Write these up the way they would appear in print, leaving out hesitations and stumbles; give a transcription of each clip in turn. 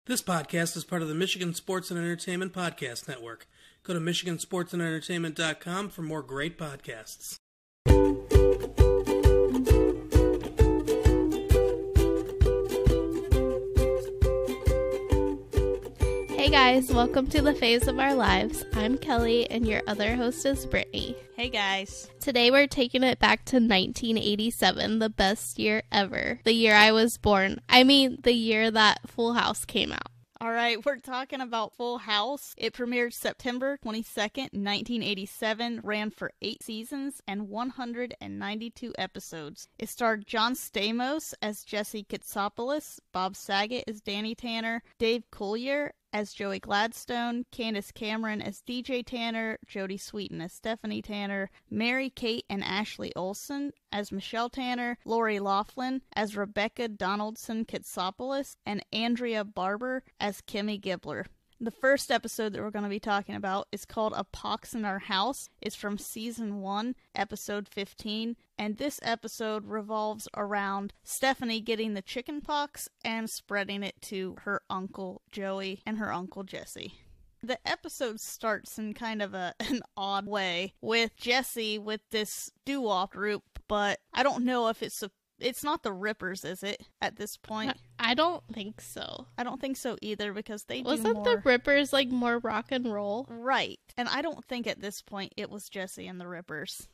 This podcast is part of the Michigan Sports and Entertainment Podcast Network. Go to michigansportsandentertainment.com for more great podcasts. Hey guys, welcome to the Faves of Our Lives. I'm Kelly and your other host is Brittany. Hey guys. Today we're taking it back to 1987, the best year ever. The year I was born. I mean, the year that Full House came out. All right, we're talking about Full House. It premiered September 22nd, 1987, ran for 8 seasons and 192 episodes. It starred John Stamos as Jesse Katsopoulos, Bob Saget as Danny Tanner, Dave Coulier as Joey Gladstone, Candace Cameron as DJ Tanner, Jodie Sweetin as Stephanie Tanner, Mary Kate and Ashley Olsen as Michelle Tanner, Lori Laughlin as Rebecca Donaldson Katsopoulos, and Andrea Barber as Kimmy Gibbler. The first episode that we're going to be talking about is called A Pox in Our House. It's from Season 1, Episode 15, and this episode revolves around Stephanie getting the chicken pox and spreading it to her Uncle Joey and her Uncle Jesse. The episode starts in kind of an odd way with Jesse with this doo-wop group, but I don't know if it's not the Rippers, is it, at this point? I don't think so. I don't think so either, because they Wasn't the Rippers, like, more rock and roll? Right. And I don't think at this point it was Jesse and the Rippers.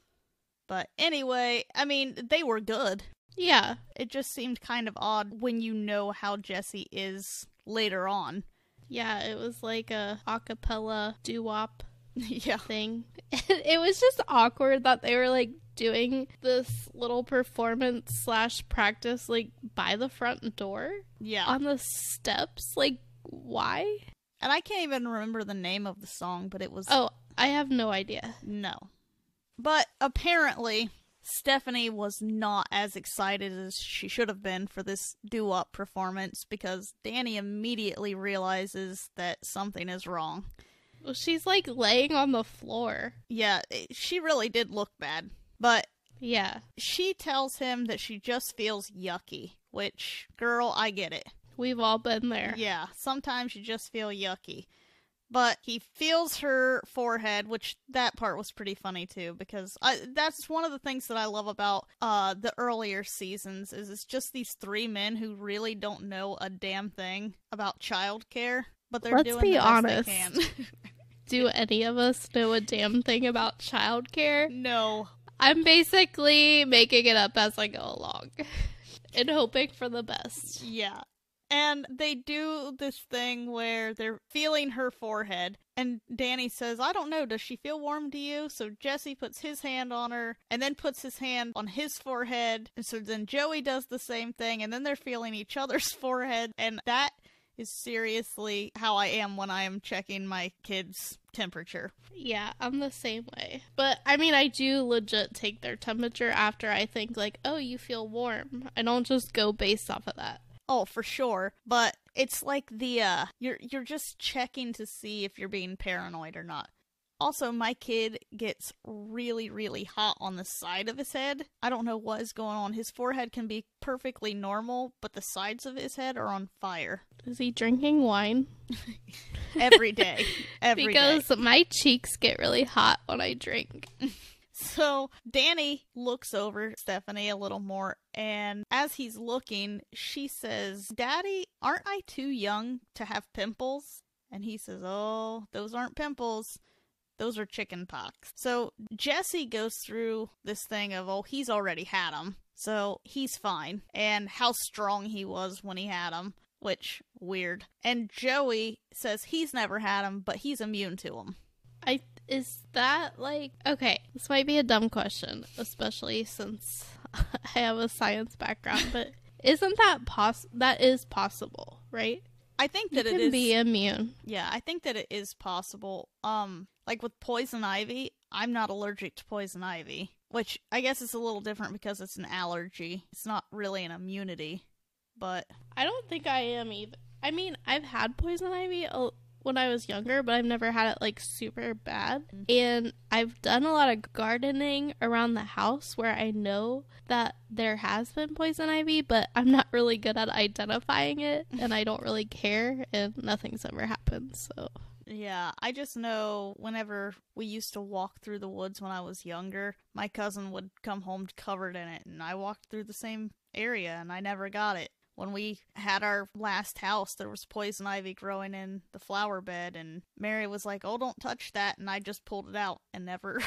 But anyway, I mean, they were good. Yeah. It just seemed kind of odd when you know how Jesse is later on. Yeah, it was like a acapella doo-wop yeah. thing. It was just awkward that they were, like, doing this little performance / practice, like, by the front door. Yeah. On the steps. Like, why? And I can't even remember the name of the song, but it was... Oh, I have no idea. No. But apparently, Stephanie was not as excited as she should have been for this doo-wop performance, because Danny immediately realizes that something is wrong. Well, she's, like, laying on the floor. Yeah, she really did look bad. But yeah, she tells him that she just feels yucky, which, girl, I get it. We've all been there. Yeah, sometimes you just feel yucky. But he feels her forehead, which that part was pretty funny too, because that's one of the things that I love about the earlier seasons, is it's just these 3 men who really don't know a damn thing about childcare, but they're doing the best they can. Do any of us know a damn thing about childcare? No. I'm basically making it up as I go along and hoping for the best. Yeah. And they do this thing where they're feeling her forehead, and Danny says, I don't know, does she feel warm to you? So Jesse puts his hand on her, and then puts his hand on his forehead, and so then Joey does the same thing, and then they're feeling each other's forehead, and that is seriously how I am when I am checking my kid's temperature. Yeah, I'm the same way. But, I mean, I do legit take their temperature after I think, like, oh, you feel warm. I don't just go based off of that. Oh, for sure. But it's like the, you're just checking to see if you're being paranoid or not. Also, my kid gets really, really hot on the side of his head. I don't know what is going on. His forehead can be perfectly normal, but the sides of his head are on fire. Is he drinking wine? Every day. Every because day. My cheeks get really hot when I drink. So, Danny looks over Stephanie a little more, and as he's looking, she says, Daddy, aren't I too young to have pimples? And he says, oh, those aren't pimples. Those are chicken pox. So Jesse goes through this thing of, oh, he's already had them, so he's fine. And how strong he was when he had them, which, weird. And Joey says he's never had them, but he's immune to them. Is that, like... Okay, this might be a dumb question, especially since I have a science background, but isn't that that is possible, right? I think that you it can is... be immune. Yeah, I think that it is possible. Like with poison ivy, I'm not allergic to poison ivy, which I guess is a little different because it's an allergy. It's not really an immunity, but... I don't think I am either. I mean, I've had poison ivy when I was younger, but I've never had it like super bad. And I've done a lot of gardening around the house where I know that there has been poison ivy, but I'm not really good at identifying it, and I don't really care, and nothing's ever happened, so... Yeah, I just know whenever we used to walk through the woods when I was younger, my cousin would come home covered in it, and I walked through the same area, and I never got it. When we had our last house, there was poison ivy growing in the flower bed, and Mary was like, "Oh, don't touch that," and I just pulled it out and never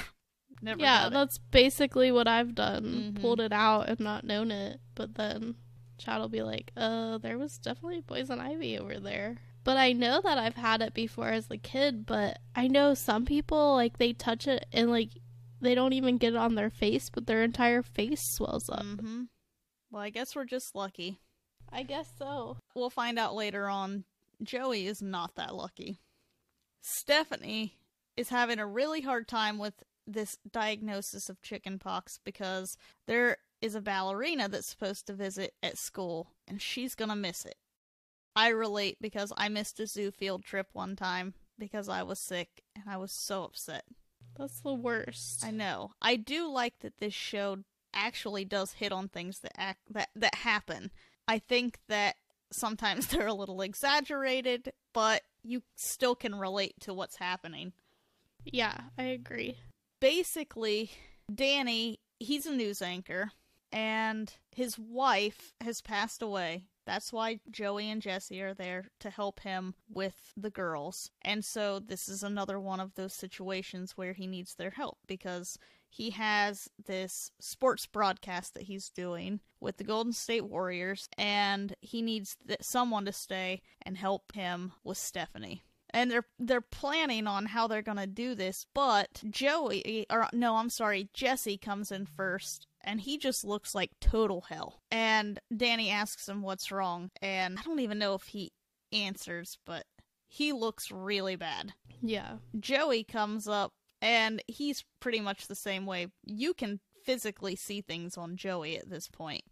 got it. That's basically what I've done. Pulled it out and not known it, but then Chad will be like, there was definitely poison ivy over there. But I know that I've had it before as a kid, but I know some people, like, they touch it and, like, they don't even get it on their face, but their entire face swells up. Well, I guess we're just lucky. I guess so. We'll find out later on. Joey is not that lucky. Stephanie is having a really hard time with this diagnosis of chickenpox because there is a ballerina that's supposed to visit at school, and she's gonna miss it. I relate because I missed a zoo field trip one time because I was sick, and I was so upset. That's the worst. I know. I do like that this show actually does hit on things that happen. I think that sometimes they're a little exaggerated, but you still can relate to what's happening. Yeah, I agree. Basically, Danny, he's a news anchor, and his wife has passed away. That's why Joey and Jesse are there to help him with the girls. And so this is another one of those situations where he needs their help because he has this sports broadcast that he's doing with the Golden State Warriors, and he needs someone to stay and help him with Stephanie. And they're planning on how they're going to do this, but Jesse comes in first, and he just looks like total hell. And Danny asks him what's wrong, and I don't even know if he answers, but he looks really bad. Yeah. Joey comes up, and he's pretty much the same way. You can physically see things on Joey at this point.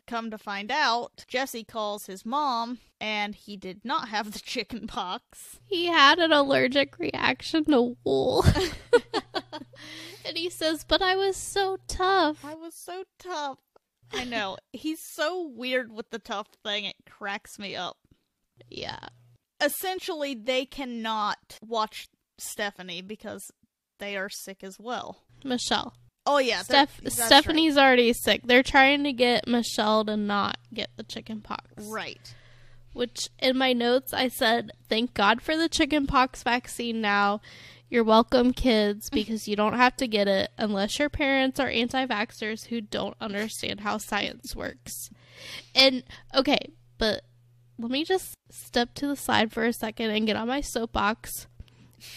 Come to find out, Jesse calls his mom, and he did not have the chicken pox. He had an allergic reaction to wool. And he says, "But I was so tough." I was so tough. I know. He's so weird with the tough thing, it cracks me up. Yeah. Essentially, they cannot watch Stephanie because they are sick as well. Michelle. Oh, yeah. Stephanie's already sick. They're trying to get Michelle to not get the chicken pox. Right. Which, in my notes, I said, thank God for the chicken pox vaccine now. You're welcome, kids, because you don't have to get it unless your parents are anti-vaxxers who don't understand how science works. And, okay, but let me just step to the side for a second and get on my soapbox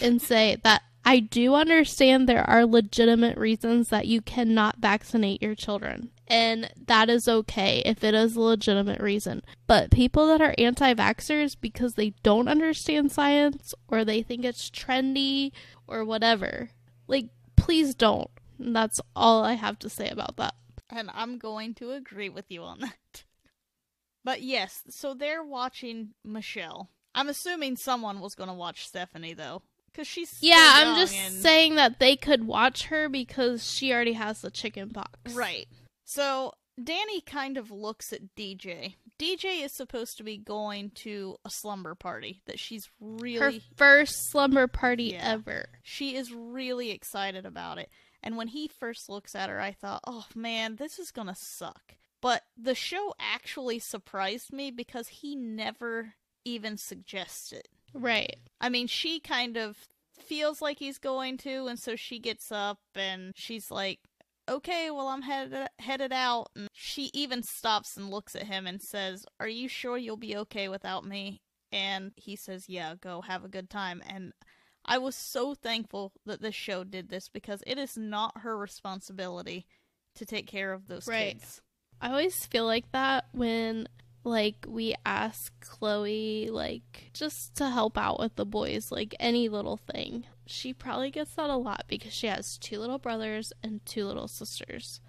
and say that I do understand there are legitimate reasons that you cannot vaccinate your children. And that is okay if it is a legitimate reason. But people that are anti-vaxxers because they don't understand science or they think it's trendy or whatever, like, please don't. And that's all I have to say about that. And I'm going to agree with you on that. But yes, so they're watching Michelle. I'm assuming someone was going to watch Stephanie, though. Because she's so I'm just saying that they could watch her because she already has the chicken pox. Right. So Danny kind of looks at DJ. DJ is supposed to be going to a slumber party that she's really... Her first slumber party ever. She is really excited about it. And when he first looks at her, I thought, oh man, this is gonna suck. But the show actually surprised me because he never even suggests it. Right. I mean, she kind of feels like he's going to, and so she gets up and she's like, okay, well, I'm headed out. And she even stops and looks at him and says, are you sure you'll be okay without me? And he says, yeah, go have a good time. And I was so thankful that this show did this because it is not her responsibility to take care of those kids. I always feel like that when, like, we ask Chloe, like, just to help out with the boys, like, any little thing. She probably gets that a lot because she has 2 little brothers and 2 little sisters.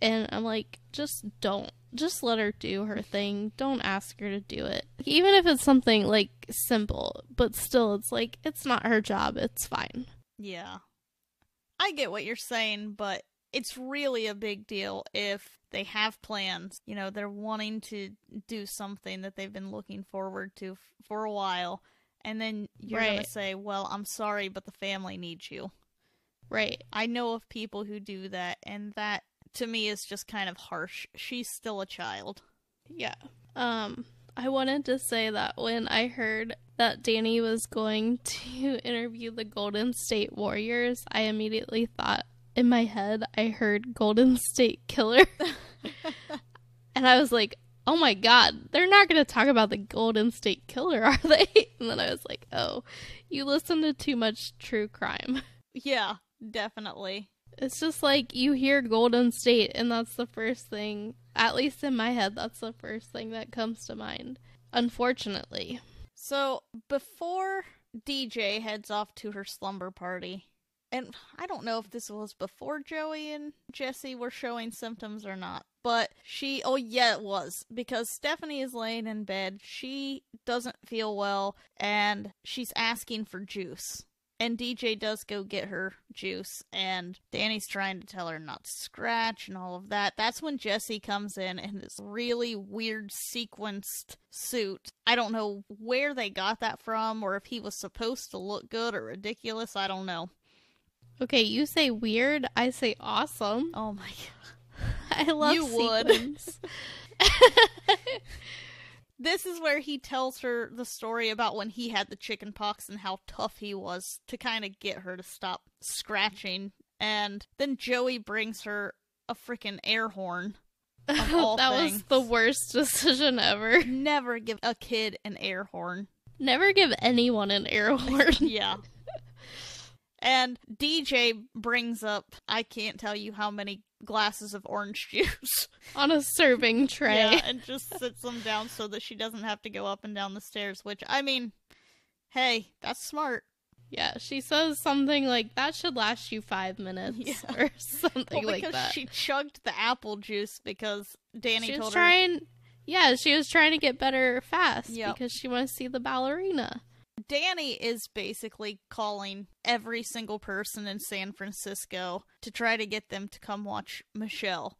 And I'm like, just don't. Just let her do her thing. Don't ask her to do it. Even if it's something, like, simple, but still, it's like, it's not her job. It's fine. Yeah. I get what you're saying, but it's really a big deal if they have plans. You know, they're wanting to do something that they've been looking forward to for a while, and then you're going to say, well, I'm sorry, but the family needs you. Right. I know of people who do that, and that, to me, is just kind of harsh. She's still a child. Yeah. I wanted to say that when I heard that Danny was going to interview the Golden State Warriors, I immediately thought, in my head, I heard Golden State Killer. And I was like, oh my god, they're not going to talk about the Golden State Killer, are they? And then I was like, oh, you listen to too much true crime. Yeah, definitely. It's just like, you hear Golden State, and that's the first thing, at least in my head, that's the first thing that comes to mind, unfortunately. So, before DJ heads off to her slumber party, and I don't know if this was before Joey and Jesse were showing symptoms or not, but oh yeah, it was, because Stephanie is laying in bed, she doesn't feel well, and she's asking for juice. And DJ does go get her juice, and Danny's trying to tell her not to scratch and all of that. That's when Jesse comes in this really weird sequenced suit. I don't know where they got that from, or if he was supposed to look good or ridiculous. I don't know. Okay, you say weird, I say awesome. Oh my god. I love you sequins. Would. This is where he tells her the story about when he had the chicken pox and how tough he was to kind of get her to stop scratching. And then Joey brings her a freaking air horn. Of all that things. was the worst decision ever. Never give a kid an air horn. Never give anyone an air horn. Yeah. And DJ brings up, I can't tell you how many glasses of orange juice. On a serving tray. Yeah, and just sits them down so that she doesn't have to go up and down the stairs, which, I mean, hey, that's smart. Yeah, she says something like, that should last you 5 minutes, or something like that. Because she chugged the apple juice because Danny she was told trying, her. Yeah, she was trying to get better fast, Yep. because she wants to see the ballerina. Danny is basically calling every single person in San Francisco to try to get them to come watch Michelle.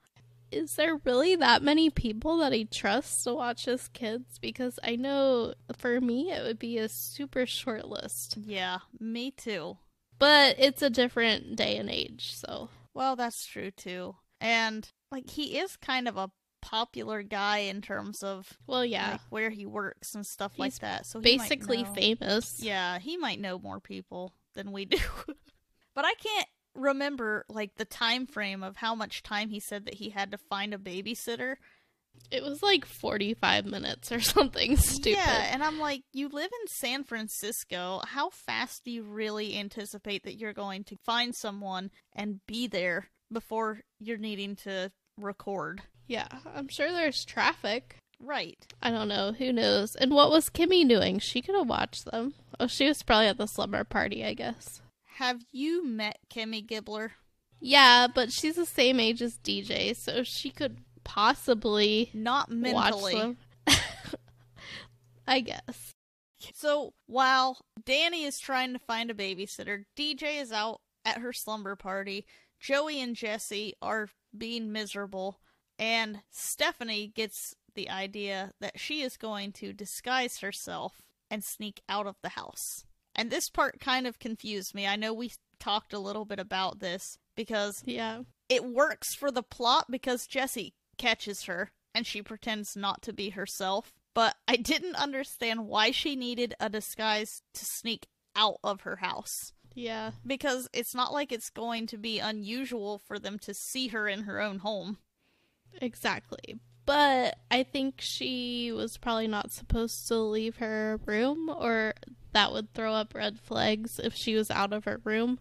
Is there really that many people that he trusts to watch his kids? Because I know for me it would be a super short list. Yeah, me too. But it's a different day and age, so. Well, that's true too. And, like, he is kind of a popular guy in terms of like, where he works and stuff like that. So he basically famous. Yeah, he might know more people than we do. But I can't remember like the time frame of how much time he said that he had to find a babysitter. It was like 45 minutes or something stupid. Yeah, and I'm like, you live in San Francisco. How fast do you really anticipate that you're going to find someone and be there before you're needing to record? Yeah, I'm sure there's traffic. Right. I don't know. Who knows? And what was Kimmy doing? She could have watched them. Oh, she was probably at the slumber party, I guess. Have you met Kimmy Gibbler? Yeah, but she's the same age as DJ, so she could possibly not mentally. Watch them. I guess. So, while Danny is trying to find a babysitter, DJ is out at her slumber party. Joey and Jesse are being miserable. And Stephanie gets the idea that she is going to disguise herself and sneak out of the house. And this part kind of confused me. I know we talked a little bit about this because it works for the plot because Jesse catches her and she pretends not to be herself. But I didn't understand why she needed a disguise to sneak out of her house. Yeah. Because it's not like it's going to be unusual for them to see her in her own home. Exactly. But I think she was probably not supposed to leave her room, or that would throw up red flags if she was out of her room.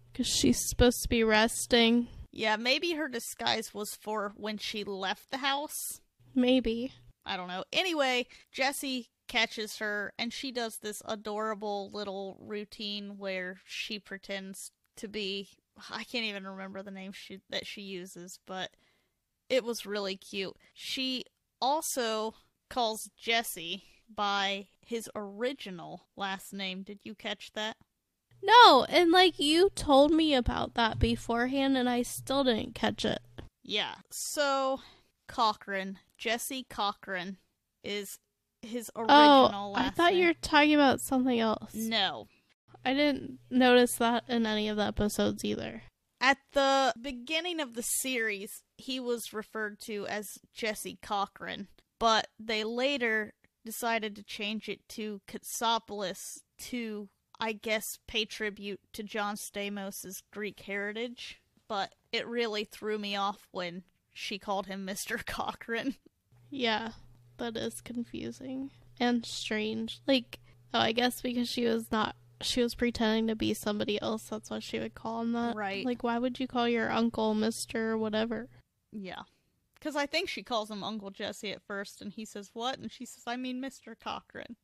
Because she's supposed to be resting. Yeah, maybe her disguise was for when she left the house. Maybe. I don't know. Anyway, Jessie catches her, and she does this adorable little routine where she pretends to be... I can't even remember the name that she uses, but... it was really cute. She also calls Jesse by his original last name. Did you catch that? No, and like you told me about that beforehand and I still didn't catch it. Yeah. So, Cochran, Jesse Cochran, is his original last name. I thought you were talking about something else. No. I didn't notice that in any of the episodes either. At the beginning of the series, he was referred to as Jesse Cochran, but they later decided to change it to Katsopoulos to, I guess, pay tribute to John Stamos' Greek heritage. But it really threw me off when she called him Mr. Cochran. Yeah, that is confusing and strange. Like, I guess because she was pretending to be somebody else, that's what she would call him that. Right. Like, why would you call your uncle Mr. whatever? Yeah. Because I think she calls him Uncle Jesse at first, and he says, what? And she says, I mean Mr. Cochran.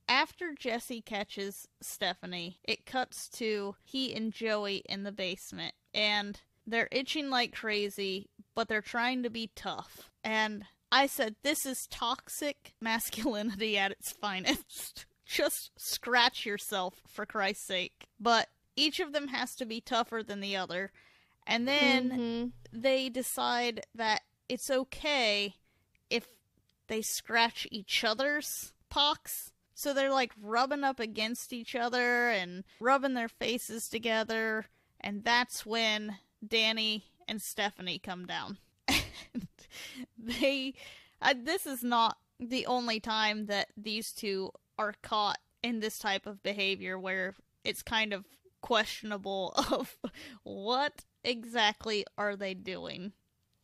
After Jesse catches Stephanie, it cuts to he and Joey in the basement, and they're itching like crazy, but they're trying to be tough. And I said, this is toxic masculinity at its finest. Just scratch yourself, for Christ's sake. But each of them has to be tougher than the other. And then they decide that it's okay if they scratch each other's pox. So they're like rubbing up against each other and rubbing their faces together. And that's when Danny and Stephanie come down. This is not the only time that these two are caught in this type of behavior where it's kind of questionable of what exactly are they doing.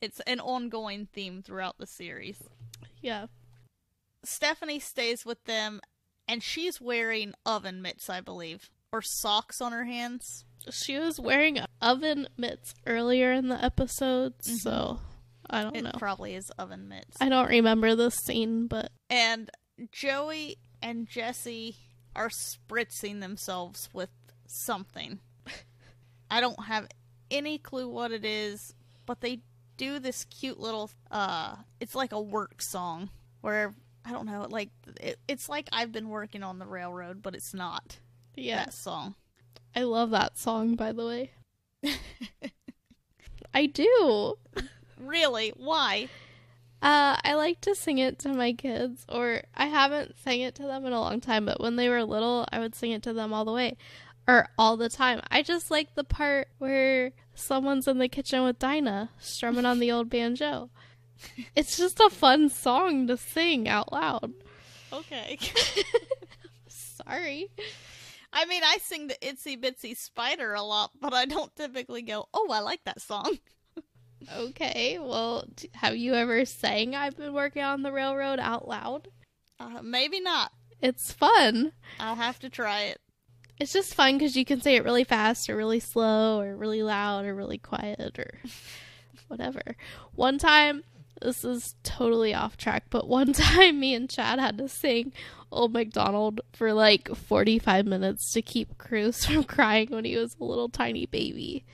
It's an ongoing theme throughout the series. Yeah. Stephanie stays with them, and she's wearing oven mitts, I believe, or socks on her hands. She was wearing oven mitts earlier in the episode, so I don't know. It probably is oven mitts. I don't remember this scene, but... And Joey and Jesse are spritzing themselves with something. I don't have any clue what it is, but they do this cute little, it's like a work song, where, I don't know, like, it's like I've been working on the railroad, but it's not that song. I love that song, by the way. I do. Really? Why? I like to sing it to my kids, or I haven't sang it to them in a long time, but when they were little, I would sing it to them all the way, or all the time. I just like the part where someone's in the kitchen with Dinah, strumming on the old banjo. It's just a fun song to sing out loud. Okay. Sorry. I mean, I sing the Itsy Bitsy Spider a lot, but I don't typically go, oh, I like that song. Okay, well, have you ever sang I've Been Working on the Railroad out loud? Maybe not. It's fun. I'll have to try it. It's just fun because you can say it really fast or really slow or really loud or really quiet or whatever. One time, this is totally off track, but one time me and Chad had to sing Old MacDonald for like 45 minutes to keep Cruz from crying when he was a little tiny baby.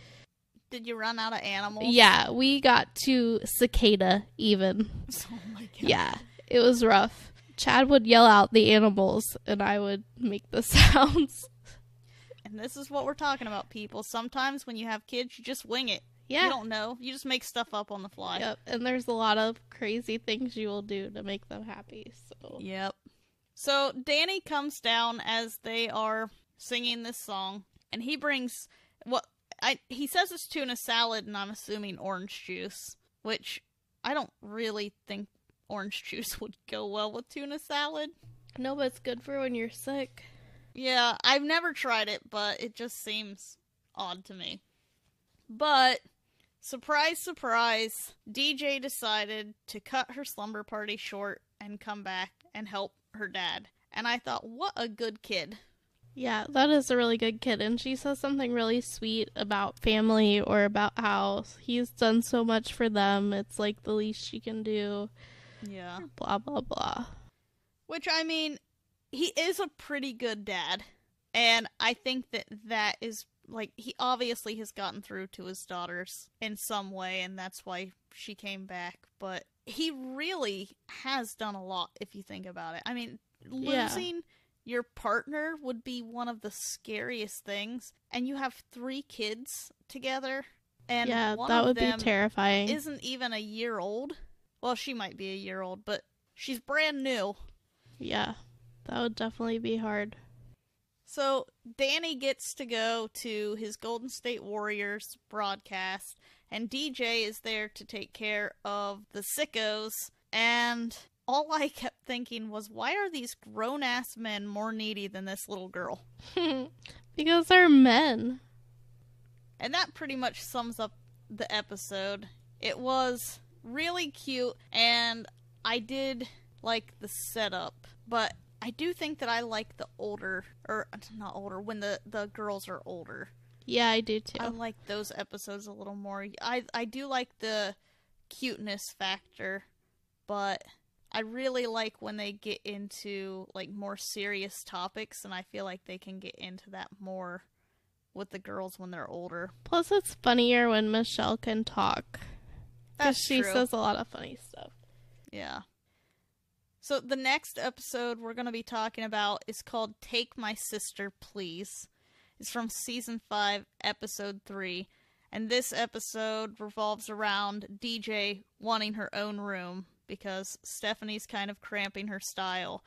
Did you run out of animals? Yeah, we got to cicada even. Oh my god. Yeah, it was rough. Chad would yell out the animals and I would make the sounds. And this is what we're talking about, people. Sometimes when you have kids, you just wing it. Yeah. You don't know. You just make stuff up on the fly. Yep, and there's a lot of crazy things you will do to make them happy. So. Yep. So Danny comes down as they are singing this song, and he brings he says it's tuna salad, and I'm assuming orange juice, which I don't really think orange juice would go well with tuna salad. No, but it's good for when you're sick. Yeah, I've never tried it, but it just seems odd to me. But, surprise, surprise, DJ decided to cut her slumber party short and come back and help her dad. And I thought, what a good kid. Yeah, that is a really good kid. And she says something really sweet about family or about how he's done so much for them. It's like the least she can do. Yeah. Blah, blah, blah. Which, I mean, he is a pretty good dad. And I think that is, like, he obviously has gotten through to his daughters in some way, and that's why she came back. But he really has done a lot, if you think about it. I mean, Losing your partner would be one of the scariest things, and you have 3 kids together, and one that of would be them terrifying. isn't even a year old. Well, she might be a year old, but she's brand new. Yeah, that would definitely be hard. So Danny gets to go to his Golden State Warriors broadcast, and DJ is there to take care of the sickos, and all I kept thinking was, why are these grown-ass men more needy than this little girl? Because they're men. And that pretty much sums up the episode. It was really cute, and I did like the setup, but I do think that I like the older, or not older, when the girls are older. Yeah, I do too. I like those episodes a little more. I do like the cuteness factor, but I really like when they get into like more serious topics, and I feel like they can get into that more with the girls when they're older. Plus, it's funnier when Michelle can talk. Because she true. says a lot of funny stuff. Yeah. So the next episode we're going to be talking about is called Take My Sister, Please. It's from Season 5, Episode 3. And this episode revolves around DJ wanting her own room because Stephanie's kind of cramping her style.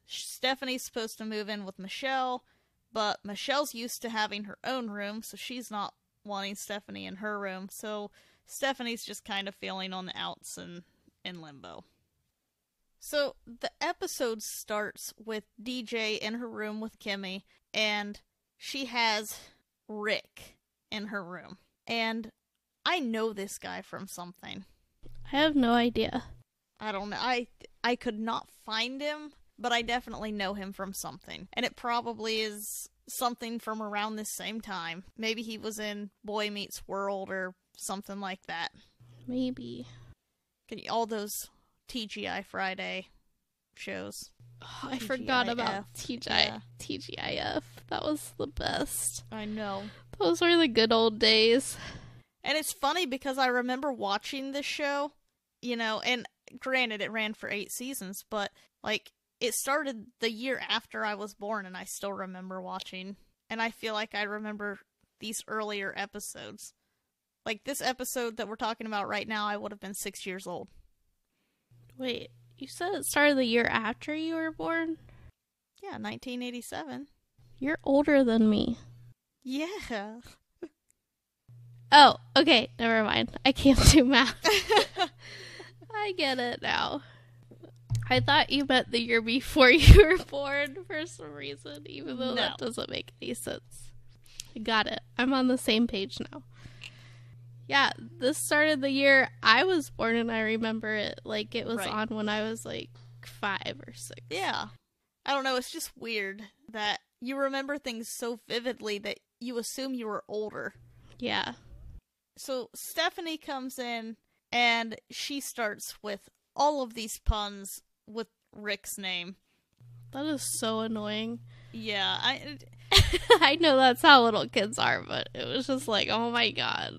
Stephanie's supposed to move in with Michelle, but Michelle's used to having her own room, so she's not wanting Stephanie in her room. So Stephanie's just kind of feeling on the outs and in limbo. So the episode starts with DJ in her room with Kimmy, and she has Rick in her room. And I know this guy from something. I have no idea. I don't know. I could not find him, but I definitely know him from something. And it probably is something from around this same time. Maybe he was in Boy Meets World or something like that. Maybe. All those TGI Friday shows. Oh, I forgot about Yeah. TGIF. That was the best. I know. Those were the good old days. And it's funny because I remember watching this show, and granted it ran for 8 seasons, but like it started the year after I was born, and I still remember watching. And I feel like I remember these earlier episodes. Like this episode that we're talking about right now, I would have been 6 years old. Wait, you said it started the year after you were born? Yeah, 1987. You're older than me. Yeah. Oh, okay, never mind. I can't do math. I get it now. I thought you meant the year before you were born for some reason, even though that doesn't make any sense. I got it. I'm on the same page now. Yeah, this started the year I was born, and I remember it like it was on when I was like 5 or 6. Yeah. I don't know, it's just weird that you remember things so vividly that you assume you were older. Yeah. So Stephanie comes in, and she starts with all of these puns with Rick's name. That is so annoying. Yeah, I know that's how little kids are, but it was just like, oh my god.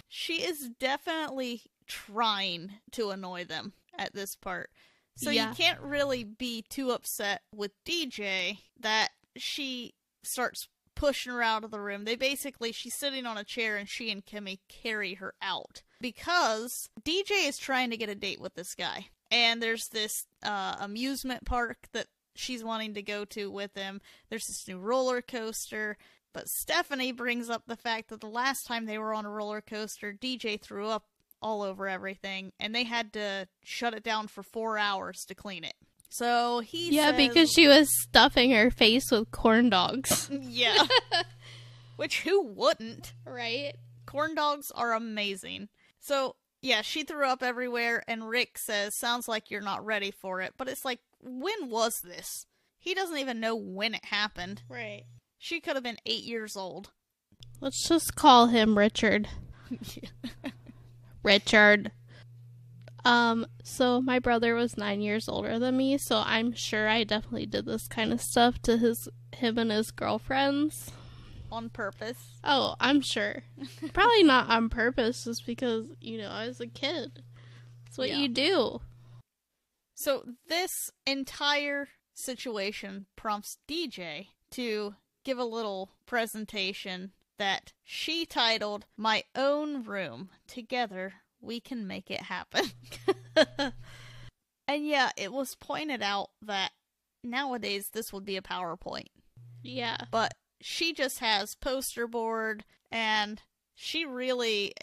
She is definitely trying to annoy them at this part. So you can't really be too upset with DJ that she starts pushing her out of the room. She's sitting on a chair, and she and Kimmy carry her out because DJ is trying to get a date with this guy. And there's this amusement park that she's wanting to go to with him. There's this new roller coaster. But Stephanie brings up the fact that the last time they were on a roller coaster, DJ threw up all over everything, and they had to shut it down for 4 hours to clean it. So he says... because she was stuffing her face with corn dogs. Yeah. Which, who wouldn't? Right? Corn dogs are amazing. So, yeah, she threw up everywhere, and Rick says, sounds like you're not ready for it. But it's like, when was this? He doesn't even know when it happened. Right. She could have been 8 years old. Let's just call him Richard. Richard. So my brother was 9 years older than me, so I'm sure I definitely did this kind of stuff to him and his girlfriends. On purpose? Oh, I'm sure. Probably not on purpose, just because, I was a kid. That's what you do. So this entire situation prompts DJ to give a little presentation that she titled My Own Room. Together, we can make it happen. And yeah, it was pointed out that nowadays this would be a PowerPoint. Yeah. But she just has poster board, and she really...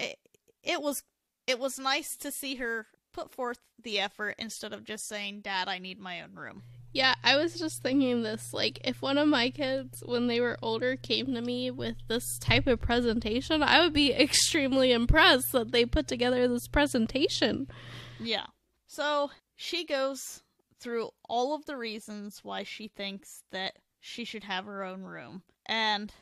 It was nice to see her put forth the effort instead of just saying, Dad, I need my own room. Yeah, I was just thinking this, like, if one of my kids, when they were older, came to me with this type of presentation, I would be extremely impressed that they put together this presentation. Yeah. So, she goes through all of the reasons why she thinks that she should have her own room. And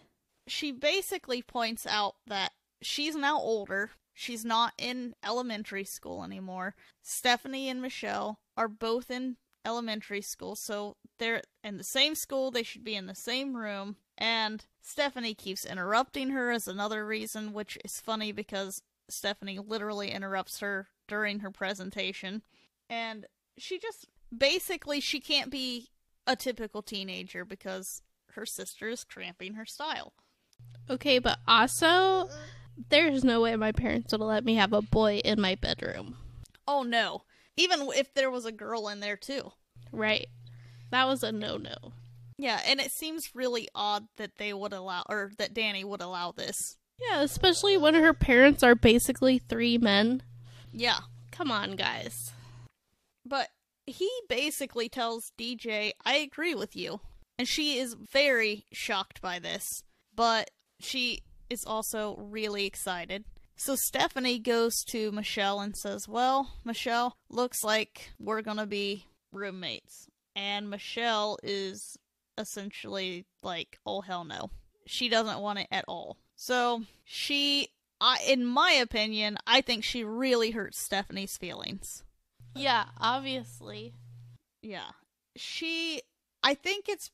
she basically points out that she's now older. She's not in elementary school anymore. Stephanie and Michelle are both in elementary school, so they're in the same school. They should be in the same room. And Stephanie keeps interrupting her as another reason, which is funny because Stephanie literally interrupts her during her presentation. And she just, basically, she can't be a typical teenager because her sister is cramping her style. Okay, but also, there's no way my parents would let me have a boy in my bedroom. Oh, no. Even if there was a girl in there, too. Right. That was a no-no. Yeah, and it seems really odd that they would allow, or that Danny would allow this. Yeah, especially when her parents are basically 3 men. Yeah. Come on, guys. But he basically tells DJ, I agree with you. And she is very shocked by this. But she is also really excited. So Stephanie goes to Michelle and says, well, Michelle, looks like we're gonna be roommates. And Michelle is essentially like, oh hell no. She doesn't want it at all. So in my opinion, I think she really hurt Stephanie's feelings. Yeah, obviously. Yeah. I think it's,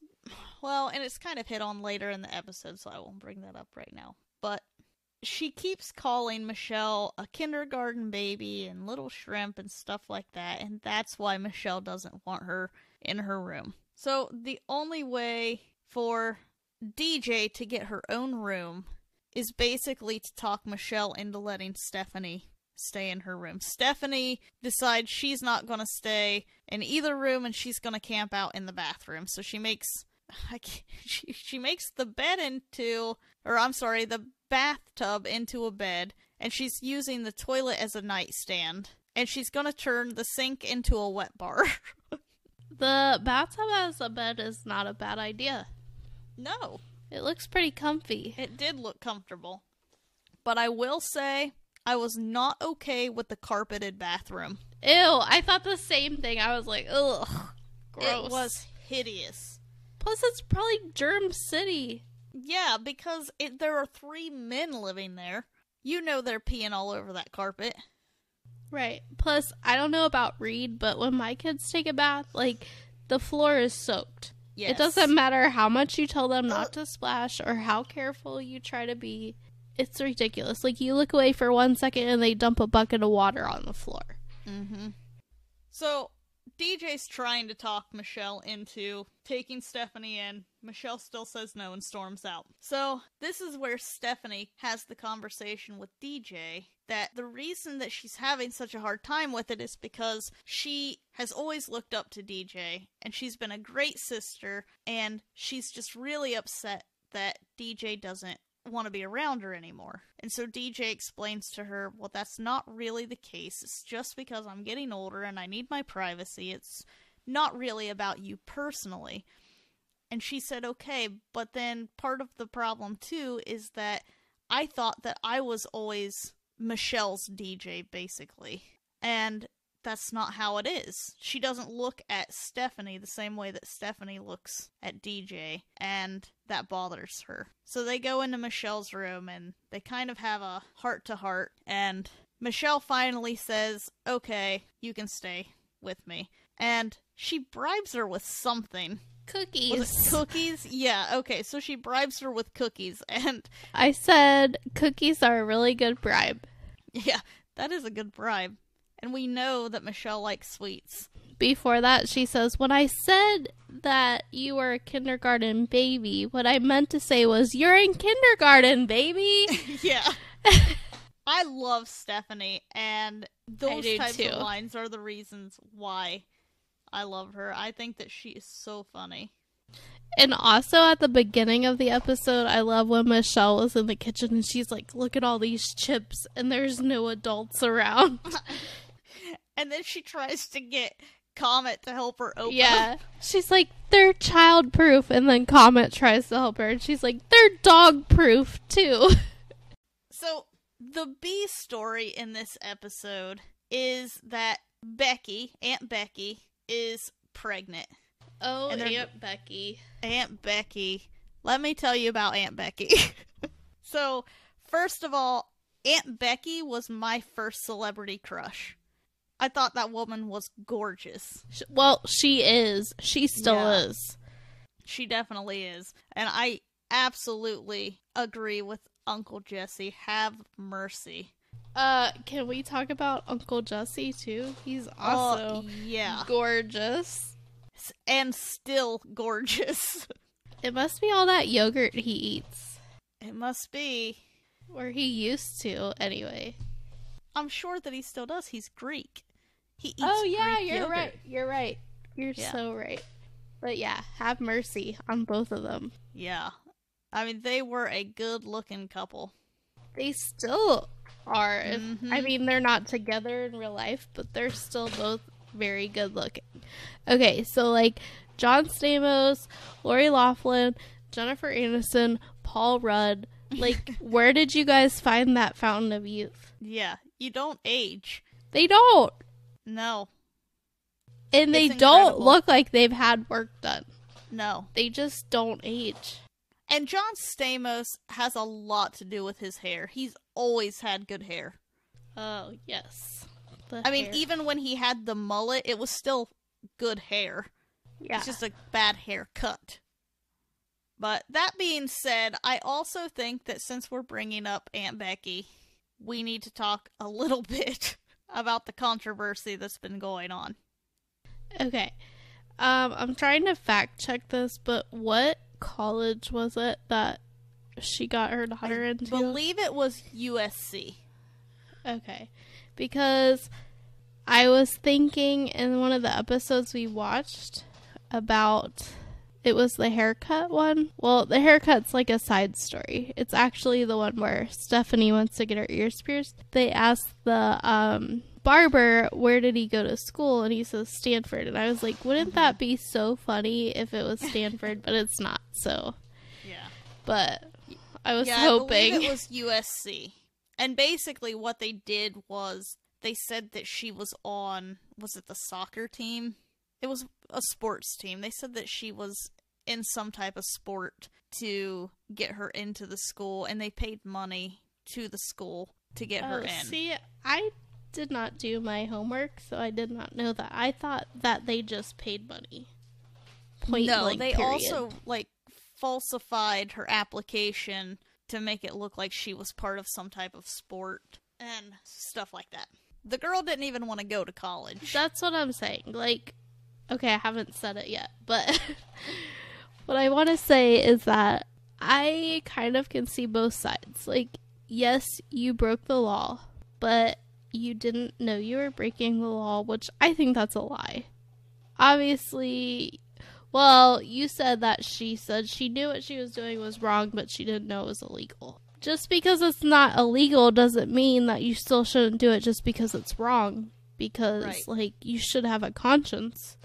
well, and it's kind of hit on later in the episode, so I won't bring that up right now. But she keeps calling Michelle a kindergarten baby and little shrimp and stuff like that, and that's why Michelle doesn't want her in her room. So the only way for DJ to get her own room is basically to talk Michelle into letting Stephanie stay in her room. Stephanie decides she's not going to stay in either room and she's going to camp out in the bathroom. So she makes the bed into, or I'm sorry, the bathtub into a bed, and she's using the toilet as a nightstand, and she's going to turn the sink into a wet bar. The bathtub as a bed is not a bad idea. No. It looks pretty comfy. It did look comfortable. But I will say, I was not okay with the carpeted bathroom. Ew, I thought the same thing. I was like, ugh, gross. It was hideous. Plus, it's probably Germ City. Yeah, because there are 3 men living there. You know they're peeing all over that carpet. Right. Plus, I don't know about Reed, but when my kids take a bath, like, the floor is soaked. Yes. It doesn't matter how much you tell them not to splash or how careful you try to be. It's ridiculous. Like, you look away for 1 second and they dump a bucket of water on the floor. Mm-hmm. So, DJ's trying to talk Michelle into taking Stephanie in. Michelle still says no and storms out. So, this is where Stephanie has the conversation with DJ that the reason that she's having such a hard time with it is because she has always looked up to DJ, and she's been a great sister, and she's just really upset that DJ doesn't want to be around her anymore. And so DJ explains to her, well, that's not really the case. It's just because I'm getting older and I need my privacy. It's not really about you personally. And she said, okay, but then part of the problem too is that I thought that I was always Michelle's DJ, basically. And that's not how it is. She doesn't look at Stephanie the same way that Stephanie looks at DJ, and that bothers her. So they go into Michelle's room, and they kind of have a heart-to-heart, and Michelle finally says, okay, you can stay with me. And she bribes her with something. Cookies. Was it cookies? Yeah, okay, so she bribes her with cookies, and I said cookies are a really good bribe. yeah, that is a good bribe. And we know that Michelle likes sweets. before that, she says, when I said that you were a kindergarten baby, what I meant to say was, you're in kindergarten, baby. Yeah. I love Stephanie, and those types of lines are the reasons why I love her. I think that she is so funny. And also at the beginning of the episode, I love when Michelle was in the kitchen and she's like, look at all these chips, and there's no adults around. And then she tries to get Comet to help her open. Yeah. She's like, they're child-proof, and then Comet tries to help her, and she's like, they're dog-proof, too. So, the B story in this episode is that Aunt Becky, is pregnant. Oh, Aunt Becky. Aunt Becky. Let me tell you about Aunt Becky. So, first of all, Aunt Becky was my first celebrity crush. I thought that woman was gorgeous. Well, she is. She still is. She definitely is. And I absolutely agree with Uncle Jesse. Have mercy. Can we talk about Uncle Jesse, too? He's also gorgeous. And still gorgeous. It must be all that yogurt he eats. It must be. Or he used to, anyway. I'm sure that he still does. He's Greek. He eats Greek yogurt. You're right. You're so right. But yeah, have mercy on both of them. Yeah. I mean, they were a good-looking couple. They still are. Mm-hmm. I mean, they're not together in real life, but they're still both very good-looking. Okay, so, like, John Stamos, Lori Loughlin, Jennifer Aniston, Paul Rudd. Like, where did you guys find that fountain of youth? Yeah, you don't age. They don't. No. And they don't look like they've had work done. No. They just don't age. And John Stamos has a lot to do with his hair. He's always had good hair. Oh, yes. I mean, even when he had the mullet, it was still good hair. Yeah. It's just a bad haircut. But that being said, I also think that since we're bringing up Aunt Becky, we need to talk a little bit about the controversy that's been going on. Okay. I'm trying to fact check this, but what college was it that she got her daughter into? I believe it was USC. Okay. Because I was thinking in one of the episodes we watched about, it was the haircut one. Well, the haircut's like a side story. It's actually the one where Stephanie wants to get her ears pierced. They asked the barber, where did he go to school? And he says Stanford. And I was like, wouldn't that be so funny if it was Stanford? But it's not, so. Yeah. But I was hoping. I believe it was USC. And basically what they did was they said that she was on, was it the soccer team? It was a sports team. They said that she was in some type of sport to get her into the school, and they paid money to the school to get her in. See, I did not do my homework, so I did not know that. I thought that they just paid money. They also, falsified her application to make it look like she was part of some type of sport and stuff like that. The girl didn't even want to go to college. That's what I'm saying. Like, okay, I haven't said it yet, but what I want to say is that I kind of can see both sides. Like, yes, you broke the law, but you didn't know you were breaking the law, which I think that's a lie. Obviously, well, you said that she said she knew what she was doing was wrong, but she didn't know it was illegal. Just because it's not illegal doesn't mean that you still shouldn't do it just because it's wrong. Because, you should have a conscience.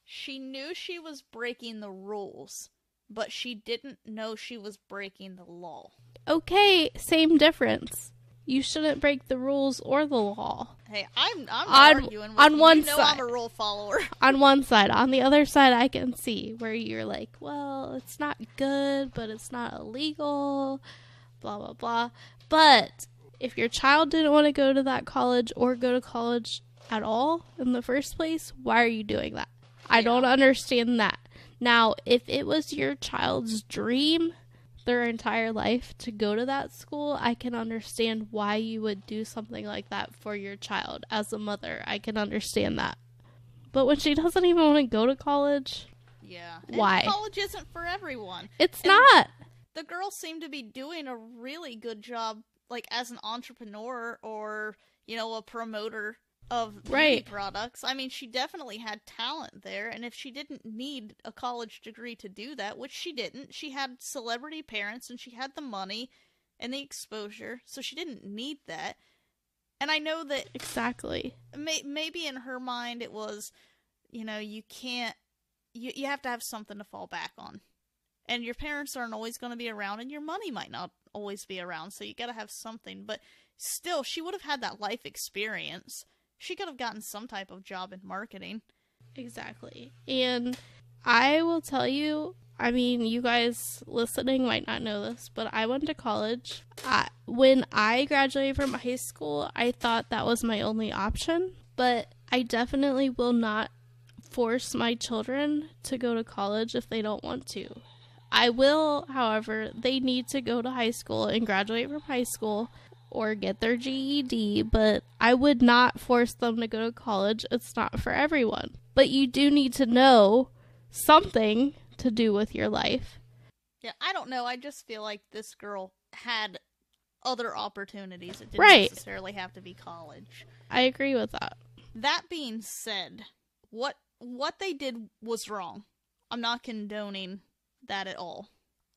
She knew she was breaking the rules, but she didn't know she was breaking the law. Okay, same difference. You shouldn't break the rules or the law. Hey, I'm arguing with on you. One you know side. I'm a rule follower. On one side. On the other side, I can see where you're like, well, it's not good, but it's not illegal, blah, blah, blah. But if your child didn't want to go to that college or go to college at all in the first place, why are you doing that? I don't understand that. Now, if it was your child's dream their entire life to go to that school, I can understand why you would do something like that for your child. As a mother, I can understand that. But when she doesn't even want to go to college... Yeah. Why? And college isn't for everyone. It's not! The girls seem to be doing a really good job, like, as an entrepreneur or, you know, a promoter of beauty products. I mean, she definitely had talent there, and if she didn't need a college degree to do that, which she didn't, she had celebrity parents, and she had the money and the exposure, so she didn't need that. And I know that... Exactly. Maybe in her mind it was, you know, you can't... You have to have something to fall back on. And your parents aren't always going to be around, and your money might not always be around, so you gotta have something. But still, she would have had that life experience. She could have gotten some type of job in marketing. Exactly. And I will tell you, I mean, you guys listening might not know this, but I went to college. When I graduated from high school, I thought that was my only option, but I definitely will not force my children to go to college if they don't want to. I will, however, they need to go to high school and graduate from high school or get their GED, but I would not force them to go to college. It's not for everyone. But you do need to know something to do with your life. Yeah, I don't know. I just feel like this girl had other opportunities. It didn't necessarily have to be college. I agree with that. That being said, what they did was wrong. I'm not condoning that at all.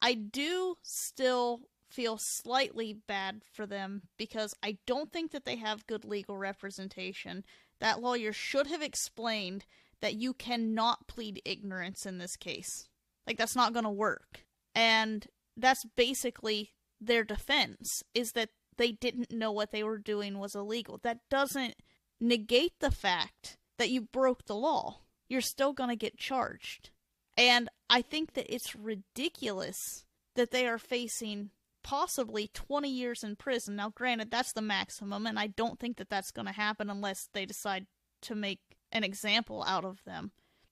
I do still feel slightly bad for them because I don't think that they have good legal representation. That lawyer should have explained that you cannot plead ignorance in this case. Like, that's not going to work. And that's basically their defense, is that they didn't know what they were doing was illegal. That doesn't negate the fact that you broke the law. You're still going to get charged. And I think that it's ridiculous that they are facing possibly 20 years in prison. Now, granted, that's the maximum, and I don't think that that's going to happen unless they decide to make an example out of them.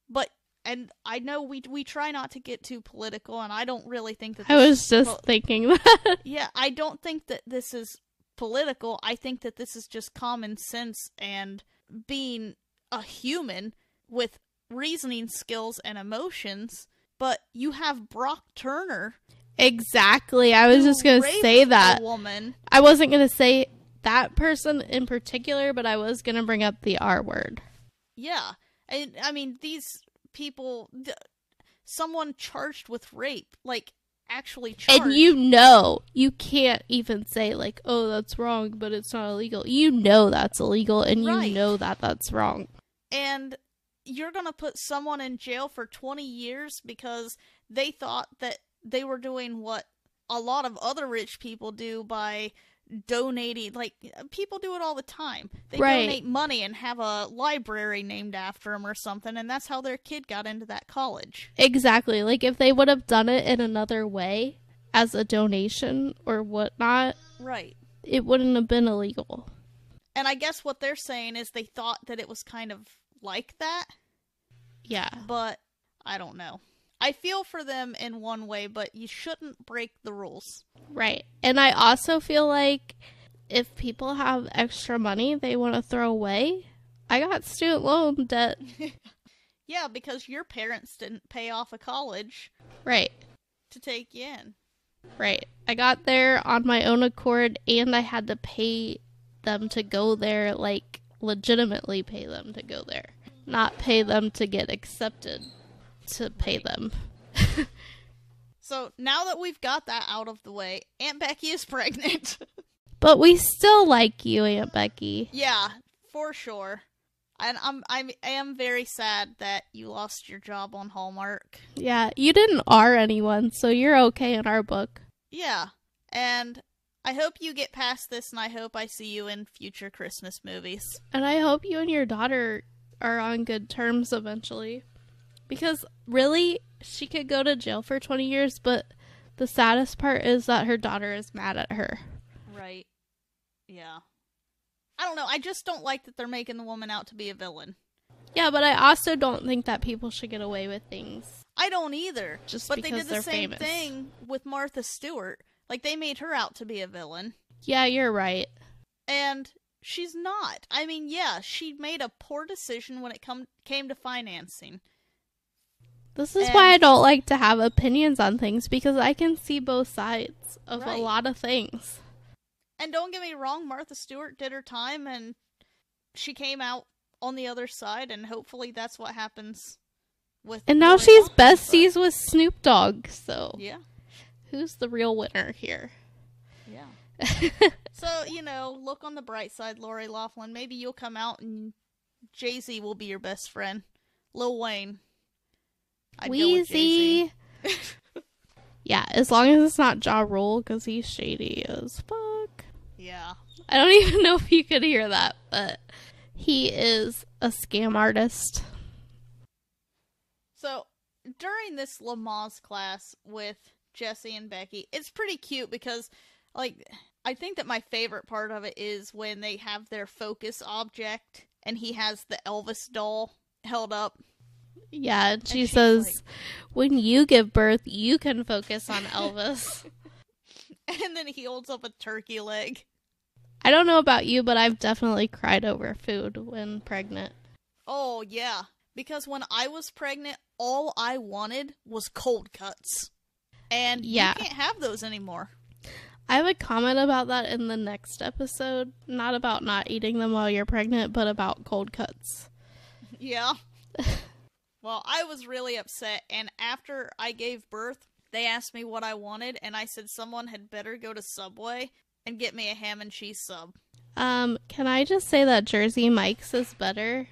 But, and I know we try not to get too political, and I don't really think that this I was just thinking that. Yeah, I don't think that this is political. I think that this is just common sense and being a human with reasoning skills and emotions. But you have Brock Turner. Exactly. I was just going to say that. A woman. I wasn't going to say that person in particular, but I was going to bring up the R word. Yeah. I mean, these people, someone charged with rape, like, actually charged. And you can't even say, like, oh, that's wrong, but it's not illegal. You know that's illegal, and you know that that's wrong. And you're going to put someone in jail for 20 years because they thought that they were doing what a lot of other rich people do by donating. Like, people do it all the time. They donate money and have a library named after them or something, and that's how their kid got into that college. Exactly. Like, if they would have done it in another way, as a donation or whatnot, it wouldn't have been illegal. And I guess what they're saying is they thought that it was kind of like that. Yeah. But I don't know. I feel for them in one way, but you shouldn't break the rules. Right. And I also feel like if people have extra money they want to throw away, I got student loan debt. Yeah, because your parents didn't pay off a college. Right. To take you in. Right. I got there on my own accord, and I had to pay them to go there, like, legitimately pay them to go there. Not pay them to get accepted to pay them. So now that we've got that out of the way, Aunt Becky is pregnant. But we still like you, Aunt Becky. Yeah, for sure. And I am very sad that you lost your job on Hallmark. Yeah, you didn't R anyone, so you're okay in our book. Yeah, and I hope you get past this, and I hope I see you in future Christmas movies. And I hope you and your daughter are on good terms eventually. Because, really, she could go to jail for 20 years, but the saddest part is that her daughter is mad at her. Right. Yeah. I don't know, I just don't like that they're making the woman out to be a villain. Yeah, but I also don't think that people should get away with things. I don't either. Just but because they did the same famous. thing with Martha Stewart. Like, they made her out to be a villain. Yeah, you're right. And She's not. I mean, yeah, she made a poor decision when it came to financing. This is why I don't like to have opinions on things, because I can see both sides of a lot of things. And don't get me wrong, Martha Stewart did her time, and she came out on the other side, and hopefully that's what happens with... And now she's besties with Snoop Dogg, so... Yeah. Who's the real winner here? Yeah. So, look on the bright side, Lori Loughlin. Maybe you'll come out and Jay-Z will be your best friend. Lil Wayne. Weezy. Yeah, as long as it's not Ja Rule, because he's shady as fuck. Yeah. I don't even know if you could hear that, but he is a scam artist. So, during this Lamaze class with Jesse and Becky, it's pretty cute because, I think that my favorite part of it is when they have their focus object and he has the Elvis doll held up. Yeah, and she says, when you give birth, you can focus on Elvis. And then he holds up a turkey leg. I don't know about you, but I've definitely cried over food when pregnant. Oh, yeah. Because when I was pregnant, all I wanted was cold cuts. And you can't have those anymore. I have a comment about that in the next episode. Not about not eating them while you're pregnant, but about cold cuts. Yeah. Well, I was really upset, and after I gave birth, they asked me what I wanted, and I said someone had better go to Subway and get me a ham and cheese sub. Can I just say that Jersey Mike's is better?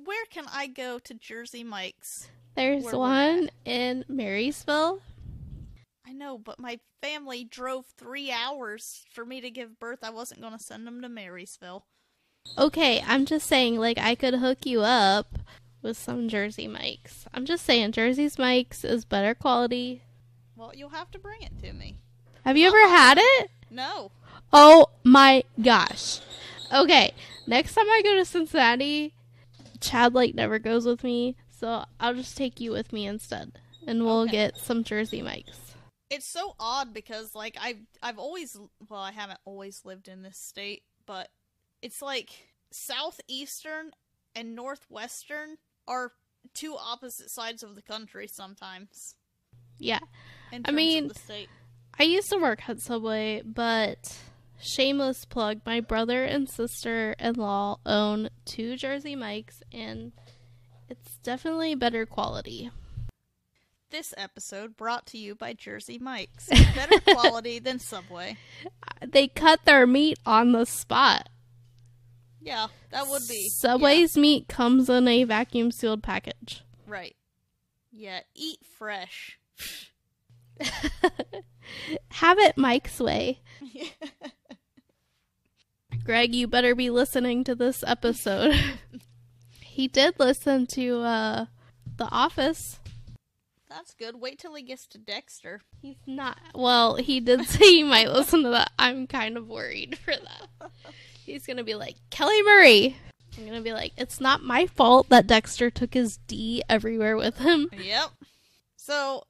Where can I go to Jersey Mike's? There's one in Marysville. I know, but my family drove 3 hours for me to give birth. I wasn't going to send them to Marysville. Okay, I'm just saying, I could hook you up with some Jersey Mike's. I'm just saying, Jersey Mike's is better quality. Well, you'll have to bring it to me. Have you ever had it? No. Oh my gosh. Okay, next time I go to Cincinnati, Chad, never goes with me, so I'll just take you with me instead, and we'll get some Jersey Mike's. It's so odd because, I've always... Well, I haven't always lived in this state, but it's southeastern and northwestern are two opposite sides of the country sometimes. Yeah. In terms of the state. I used to work at Subway, but shameless plug, my brother and sister-in-law own 2 Jersey Mike's, and it's definitely better quality. This episode brought to you by Jersey Mike's. Better quality than Subway. They cut their meat on the spot. Yeah, that would be. Subway's meat comes in a vacuum-sealed package. Right. Yeah, eat fresh. Have it Mike's way. Greg, you better be listening to this episode. He did listen to The Office. That's good. Wait till he gets to Dexter. He's not. Well, he did say he might listen to that. I'm kind of worried for that. He's going to be like, Kelly Murray. I'm going to be like, it's not my fault that Dexter took his D everywhere with him. Yep. So,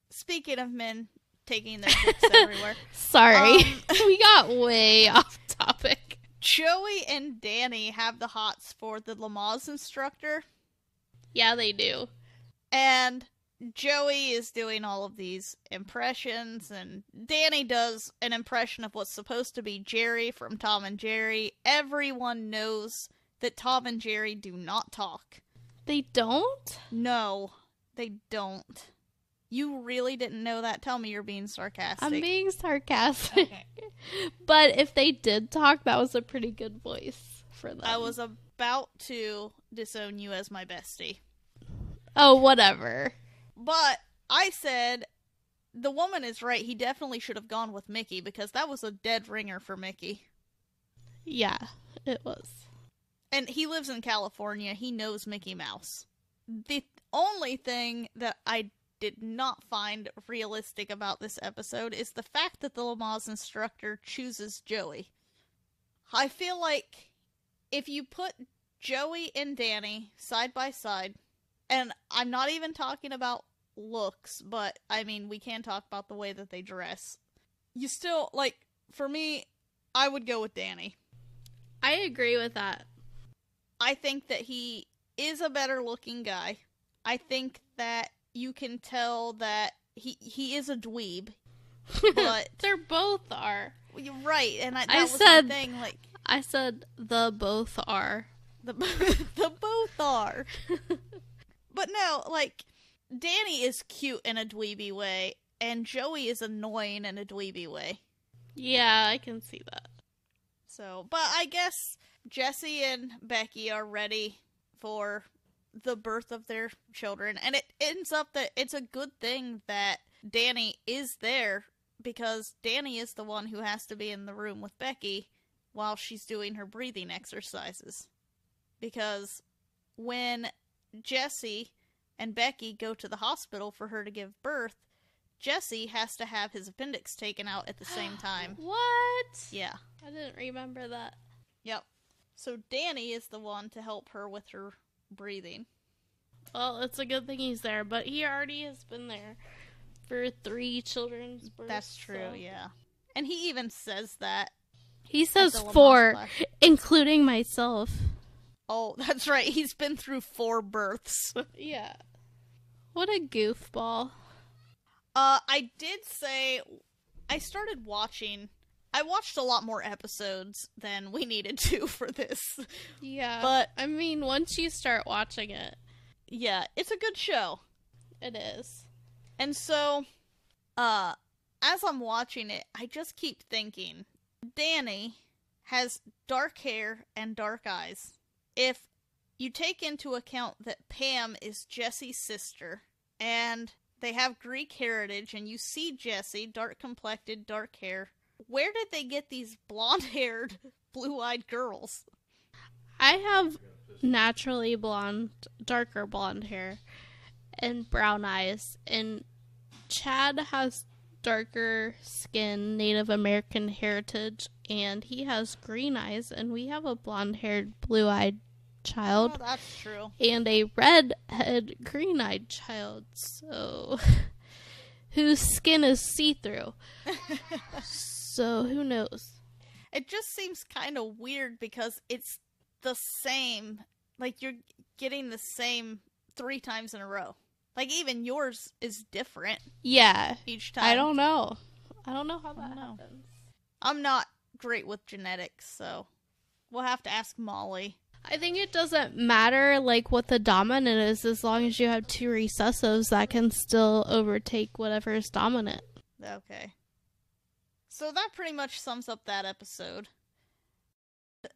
speaking of men taking their dicks everywhere. Sorry. We got way off topic. Joey and Danny have the hots for the Lamaze instructor. Yeah, they do. And Joey is doing all of these impressions, and Danny does an impression of what's supposed to be Jerry from Tom and Jerry. Everyone knows that Tom and Jerry do not talk. They don't? No, they don't. You really didn't know that? Tell me you're being sarcastic. I'm being sarcastic. Okay. But if they did talk, that was a pretty good voice for them. I was about to disown you as my bestie. Oh, whatever. But I said, the woman is right. He definitely should have gone with Mickey, because that was a dead ringer for Mickey. Yeah, it was. And he lives in California. He knows Mickey Mouse. The only thing that I did not find realistic about this episode is the fact that the Lamaze instructor chooses Joey. I feel like if you put Joey and Danny side by side, and I'm not even talking about looks, but we can talk about the way that they dress. You still, for me, I would go with Danny. I agree with that. I think that he is a better looking guy. I think that you can tell that he is a dweeb, but They're both are. you're right, and that I was said- my thing. Like I said the both are. the both are, but no, like Danny is cute in a dweeby way, and Joey is annoying in a dweeby way. Yeah, I can see that. So, but I guess Jesse and Becky are ready for the birth of their children, and it ends up that it's a good thing that Danny is there, because Danny is the one who has to be in the room with Becky while she's doing her breathing exercises. Because when Jesse and Becky go to the hospital for her to give birth, Jesse has to have his appendix taken out at the same time. What? Yeah. I didn't remember that. Yep. So Danny is the one to help her with her breathing. Well, it's a good thing he's there, but he already has been there for 3 children's births. That's true, so. yeah. And he even says that. He says at the 4, Lamaze class. including myself. Oh, that's right. He's been through 4 births. Yeah. What a goofball. I did say I started watching. I watched a lot more episodes than we needed to for this. Yeah. But I mean, once you start watching it, yeah, it's a good show. it is. And so, as I'm watching it, I just keep thinking, Danny has dark hair and dark eyes. If you take into account that Pam is Jesse's sister, and they have Greek heritage, and you see Jesse, dark-complected, dark hair, where did they get these blonde-haired, blue-eyed girls? I have naturally blonde, darker blonde hair and brown eyes, and Chad has darker skin, Native American heritage, and he has green eyes, and we have a blonde-haired, blue-eyed child. Oh, that's true. And a redhead, green-eyed child, so whose skin is see-through. So who knows? It just seems kind of weird because it's the same. Like, you're getting the same 3 times in a row. Like, even yours is different Yeah, each time. I don't know. I don't know how that know. happens. I'm not great with genetics, so we'll have to ask Molly. I think it doesn't matter, like, what the dominant is, as long as you have 2 recessives that can still overtake whatever is dominant. Okay. So that pretty much sums up that episode.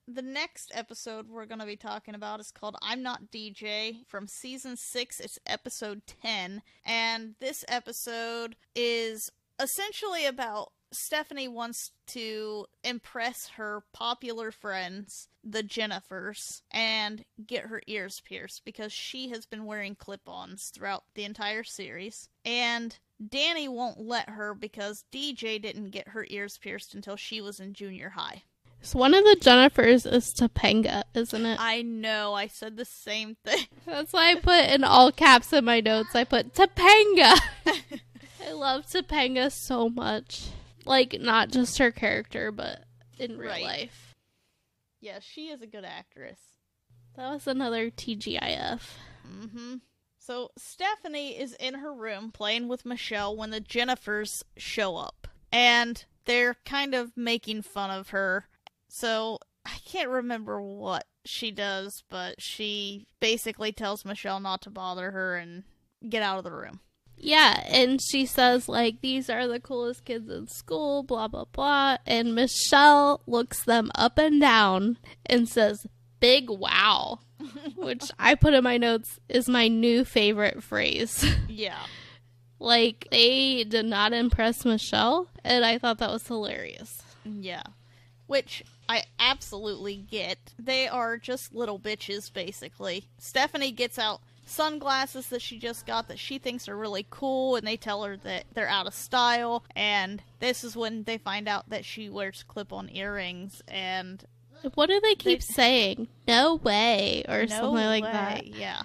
The next episode we're going to be talking about is called I'm Not DJ from season 6. It's episode 10. And this episode is essentially about Stephanie wants to impress her popular friends, the Jennifers, and get her ears pierced because she has been wearing clip-ons throughout the entire series. And Danny won't let her because DJ didn't get her ears pierced until she was in junior high. So one of the Jennifers is Topanga, isn't it? I know, I said the same thing. That's why I put in all caps in my notes. I put Topanga. I love Topanga so much. Like, not just her character, but in real life. Yeah, she is a good actress. That was another TGIF. Mm-hmm. So, Stephanie is in her room playing with Michelle when the Jennifers show up. And they're kind of making fun of her. So, I can't remember what she does, but she basically tells Michelle not to bother her and get out of the room. Yeah, and she says, like, these are the coolest kids in school, blah, blah, blah. And Michelle looks them up and down and says, big wow. Which I put in my notes is my new favorite phrase. Yeah. Like, they did not impress Michelle, and I thought that was hilarious. Yeah. Which I absolutely get. They are just little bitches, basically. Stephanie gets out sunglasses that she just got that she thinks are really cool, and they tell her that they're out of style, and this is when they find out that she wears clip-on earrings, and What do they keep saying? No way, or no something like way. that. Yeah.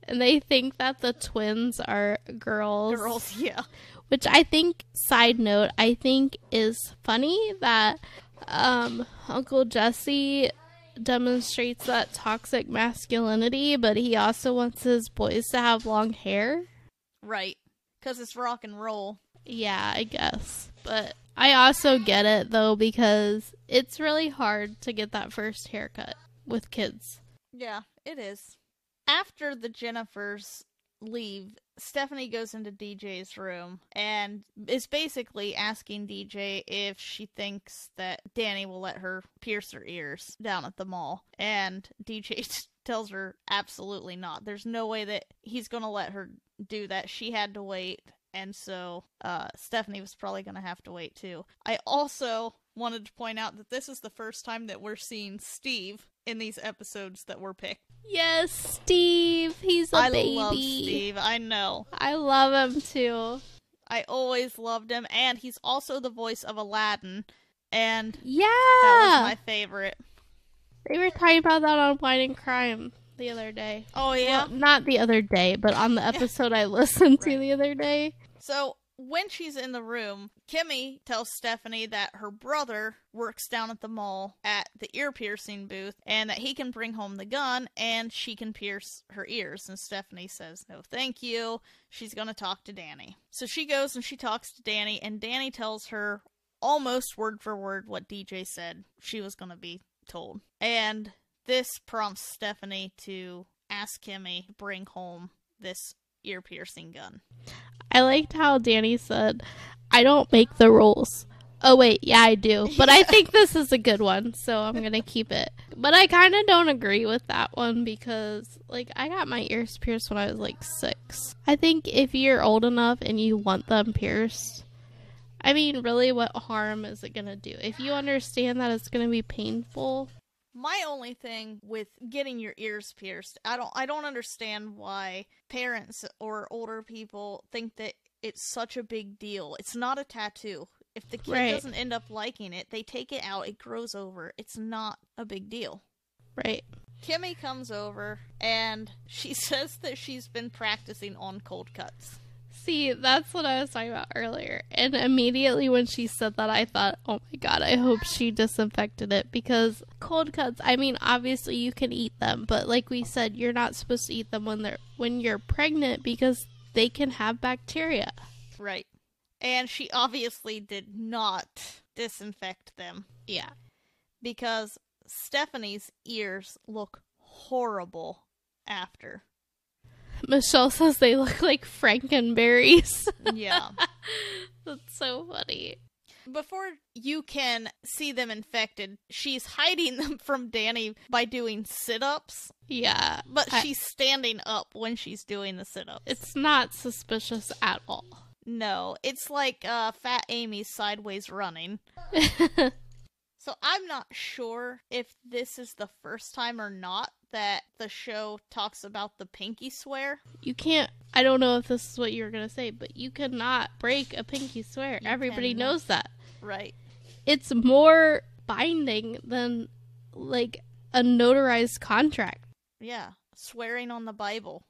And they think that the twins are girls. Girls, yeah. Which I think, side note, I think is funny that Uncle Jesse demonstrates that toxic masculinity, but he also wants his boys to have long hair. Right. Because it's rock and roll. Yeah, I guess. But I also get it, though, because it's really hard to get that first haircut with kids. Yeah, it is. After the Jennifers leave, Stephanie goes into DJ's room and is basically asking DJ if she thinks that Danny will let her pierce her ears down at the mall. And DJ tells her absolutely not. There's no way that he's going to let her do that. She had to wait. And so Stephanie was probably going to have to wait too. I also wanted to point out that this is the first time that we're seeing Steve in these episodes that were picked. Yes, Steve. He's a baby. I love Steve. I know. I love him too. I always loved him. And he's also the voice of Aladdin. And yeah, that was my favorite. They were talking about that on Wine and Crime the other day. Oh, yeah? Well, not the other day, but on the episode I listened to the other day. So, when she's in the room, Kimmy tells Stephanie that her brother works down at the mall at the ear piercing booth and that he can bring home the gun and she can pierce her ears. And Stephanie says, no, thank you. She's going to talk to Danny. So she goes and she talks to Danny, and Danny tells her almost word for word what DJ said she was going to be told. And this prompts Stephanie to ask Kimmy to bring home this ear piercing gun. I liked how Danny said, I don't make the rules. Oh wait, yeah I do. But I think this is a good one, so I'm gonna keep it. But I kind of don't agree with that one because, like, I got my ears pierced when I was like 6. I think if you're old enough and you want them pierced, I mean, really, what harm is it gonna do? If you understand that it's gonna be painful. My only thing with getting your ears pierced, I don't understand why parents or older people think that it's such a big deal. It's not a tattoo. If the kid doesn't end up liking it, they take it out, it grows over. It's not a big deal. Right. Kimmy comes over and she says that she's been practicing on cold cuts. See, that's what I was talking about earlier. And immediately when she said that, I thought, oh my god, I hope she disinfected it. Because cold cuts, I mean, obviously you can eat them. But like we said, you're not supposed to eat them when you're pregnant because they can have bacteria. Right. And she obviously did not disinfect them. Yeah. Because Stephanie's ears look horrible after. Michelle says they look like frankenberries. Yeah. That's so funny. Before you can see them infected, she's hiding them from Danny by doing sit-ups. Yeah. But she's standing up when she's doing the sit-ups. It's not suspicious at all. No, it's like Fat Amy's sideways running. So I'm not sure if this is the first time or not that the show talks about the pinky swear. You can't, I don't know if this is what you were going to say, but you cannot break a pinky swear. Everybody knows that. Right. It's more binding than, like, a notarized contract. Yeah, swearing on the Bible.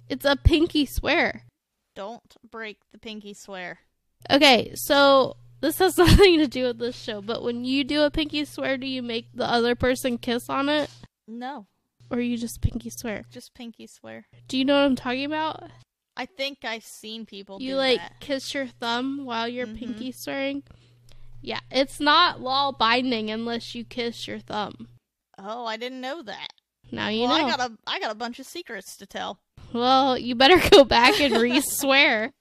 It's a pinky swear. Don't break the pinky swear. Okay, so this has nothing to do with this show, but when you do a pinky swear, do you make the other person kiss on it? No. Or you just pinky swear? Just pinky swear. Do you know what I'm talking about? I think I've seen people do that. You, like, kiss your thumb while you're pinky swearing? Yeah, it's not law binding unless you kiss your thumb. Oh, I didn't know that. Now you know. I got a bunch of secrets to tell. Well, you better go back and re-swear.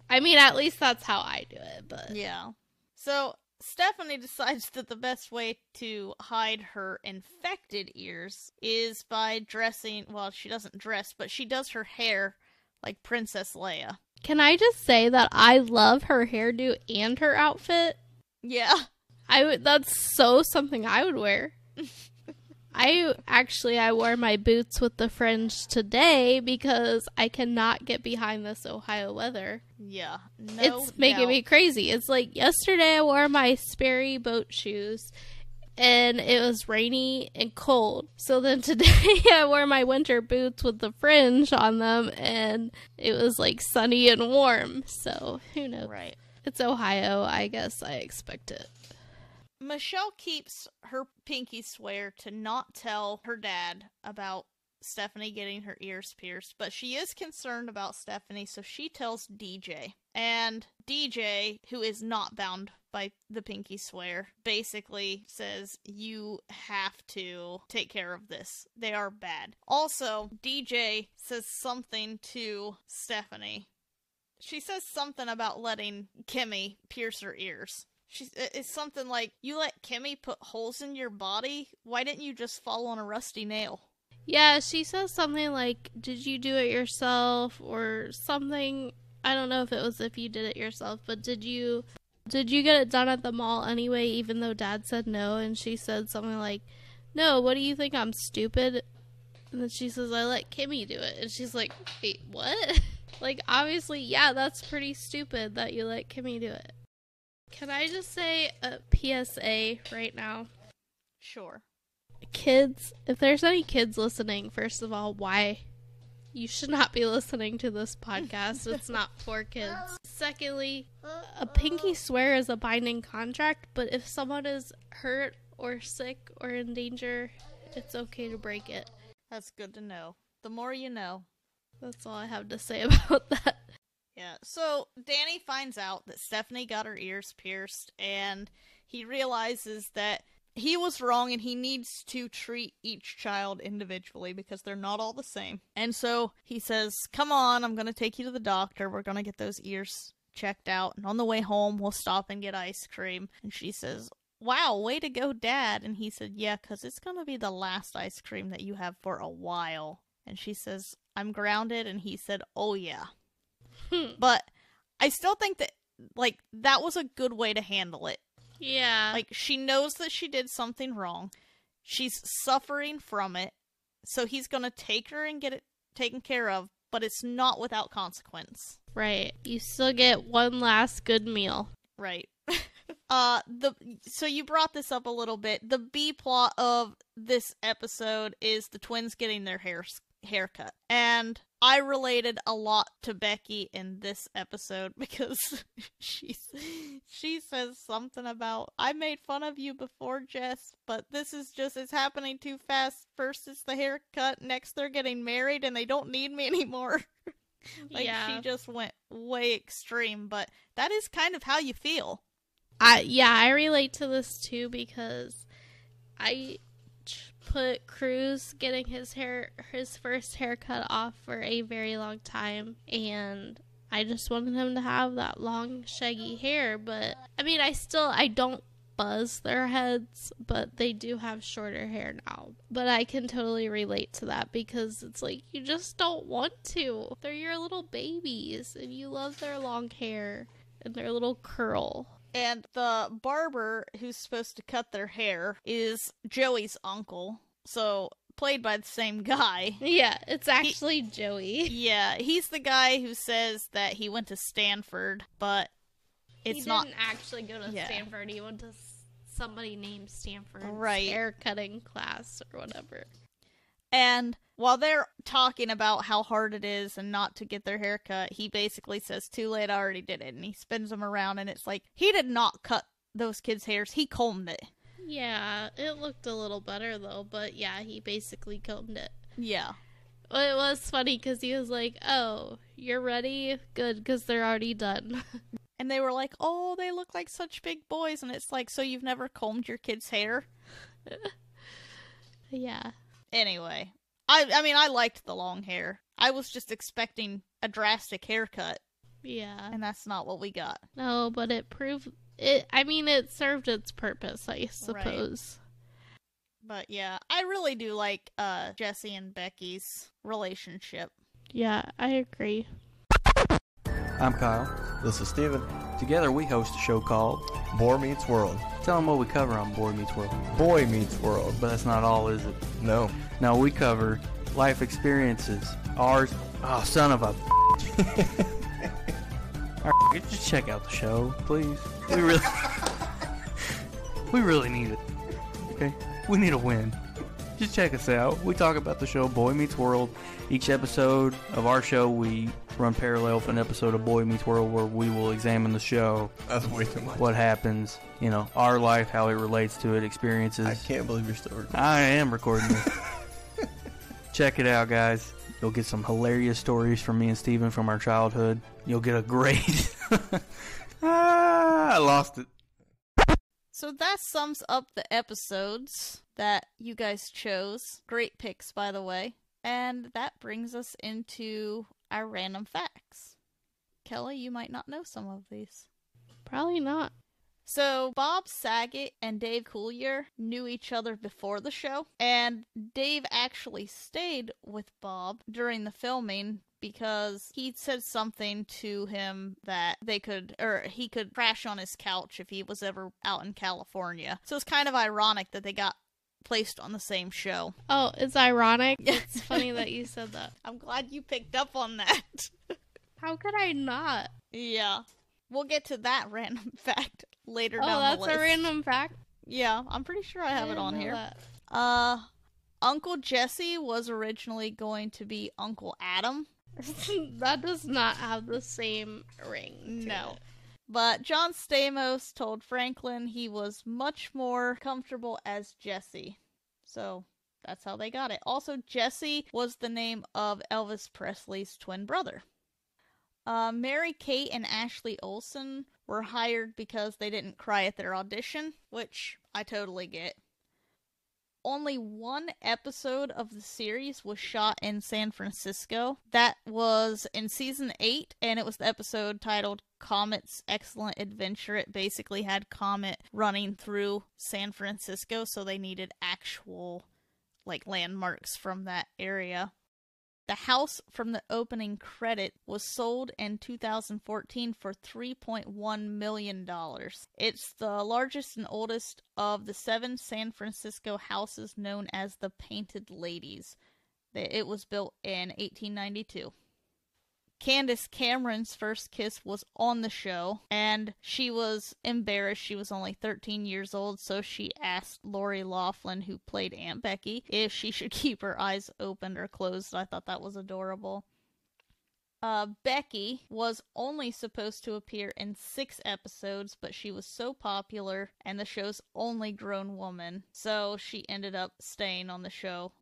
I mean, at least that's how I do it, but... Yeah. So, Stephanie decides that the best way to hide her infected ears is by dressing... Well, she doesn't dress, but she does her hair like Princess Leia. Can I just say that I love her hairdo and her outfit? Yeah. That's so something I would wear. I wore my boots with the fringe today because I cannot get behind this Ohio weather. Yeah. It's making me crazy. It's like yesterday I wore my Sperry boat shoes and it was rainy and cold. So then today I wore my winter boots with the fringe on them and it was like sunny and warm. So who knows? Right. It's Ohio. I guess I expect it. Michelle keeps her pinky swear to not tell her dad about Stephanie getting her ears pierced, but she is concerned about Stephanie, so she tells DJ. And DJ, who is not bound by the pinky swear, basically says, you have to take care of this. They are bad. Also, DJ says something to Stephanie. She says something about letting Kimmy pierce her ears. It's something like, you let Kimmy put holes in your body? Why didn't you just fall on a rusty nail? Yeah, she says something like, did you do it yourself, or something. I don't know if it was if you did it yourself, but did you get it done at the mall anyway, even though Dad said no? And she said something like, no, what do you think, I'm stupid? And then she says, I let Kimmy do it. And she's like, wait, what? Like, obviously, yeah, that's pretty stupid that you let Kimmy do it. Can I just say a PSA right now? Sure. Kids, if there's any kids listening, first of all, why? You should not be listening to this podcast. It's not for kids. Secondly, a pinky swear is a binding contract, but if someone is hurt or sick or in danger, it's okay to break it. That's good to know. The more you know. That's all I have to say about that. Yeah, so Danny finds out that Stephanie got her ears pierced, and he realizes that he was wrong and he needs to treat each child individually because they're not all the same. And so he says, come on, I'm going to take you to the doctor. We're going to get those ears checked out. And on the way home, we'll stop and get ice cream. And she says, wow, way to go, Dad. And he said, yeah, because it's going to be the last ice cream that you have for a while. And she says, I'm grounded. And he said, oh, yeah. But I still think that, like, that was a good way to handle it. Yeah. Like, she knows that she did something wrong. She's suffering from it. So he's going to take her and get it taken care of, but it's not without consequence. Right. You still get one last good meal. Right. So you brought this up a little bit. The B plot of this episode is the twins getting their haircut. And I related a lot to Becky in this episode because she says something about, I made fun of you before, Jess, but this is just, it's happening too fast. First it's the haircut, next they're getting married and they don't need me anymore. She just went way extreme, but that is kind of how you feel. I relate to this too because I put Cruz getting his first haircut off for a very long time, and I just wanted him to have that long shaggy hair. But I mean, I don't buzz their heads, but they do have shorter hair now. But I can totally relate to that because it's like, you just don't want to. They're your little babies and you love their long hair and their little curl. And the barber who's supposed to cut their hair is Joey's uncle, so played by the same guy. Yeah, it's actually Joey. Yeah, he's the guy who says that he went to Stanford, but it's not. He didn't actually go to Stanford. He went to somebody named Stanford's hair cutting class or whatever. And while they're talking about how hard it is and not to get their hair cut, he basically says, too late, I already did it. And he spins them around, and it's like, he did not cut those kids' hairs. He combed it. Yeah, it looked a little better, though. But yeah, he basically combed it. Yeah. Well, it was funny because he was like, oh, you're ready? Good, because they're already done. And they were like, oh, they look like such big boys. And it's like, so you've never combed your kid's hair? Yeah. Anyway, I mean, I liked the long hair. I was just expecting a drastic haircut. Yeah. And that's not what we got. No, but it proved it. I mean, it served its purpose, I suppose. Right. But yeah, I really do like Jesse and Becky's relationship. Yeah, I agree. I'm Kyle. This is Steven. Together we host a show called Boy Meets World. Tell them what we cover on Boy Meets World. Boy Meets World. But that's not all, is it? No. No, we cover life experiences. Ours. Oh, son of a. Alright, just check out the show, please. We really need it. Okay? We need a win. just check us out. We talk about the show Boy Meets World. Each episode of our show, we run parallel with an episode of Boy Meets World where we will examine the show. That's way too much. What happens, our life, how it relates to it, experiences. I can't believe you're still recording. I am recording this. Check it out, guys. You'll get some hilarious stories from me and Steven from our childhood. You'll get a great... I lost it. So that sums up the episodes that you guys chose. Great picks, by the way. And that brings us into our random facts. Kelly, you might not know some of these. Probably not. So, Bob Saget and Dave Coulier knew each other before the show, and Dave actually stayed with Bob during the filming because he said something to him that he could crash on his couch if he was ever out in California. So it's kind of ironic that they got placed on the same show. Oh, it's ironic? It's funny that you said that. I'm glad you picked up on that. How could I not? Yeah. We'll get to that random fact later down Oh, the list. that's a random fact? Yeah, I'm pretty sure I have it on here. That. Uncle Jesse was originally going to be Uncle Adam. That does not have the same ring to No. it. But John Stamos told Franklin he was much more comfortable as Jesse. So that's how they got it. Also, Jesse was the name of Elvis Presley's twin brother. Mary Kate and Ashley Olsen were hired because they didn't cry at their audition, which I totally get. Only one episode of the series was shot in San Francisco. That was in season 8, and it was the episode titled Comet's Excellent Adventure. It basically had Comet running through San Francisco, so they needed actual landmarks from that area. The house from the opening credit was sold in 2014 for $3.1 million. It's the largest and oldest of the 7 San Francisco houses known as the Painted Ladies. It was built in 1892. Candace Cameron's first kiss was on the show, and she was embarrassed. She was only 13 years old, so she asked Lori Loughlin, who played Aunt Becky, if she should keep her eyes open or closed. I thought that was adorable. Becky was only supposed to appear in 6 episodes, but she was so popular and the show's only grown woman, so she ended up staying on the show.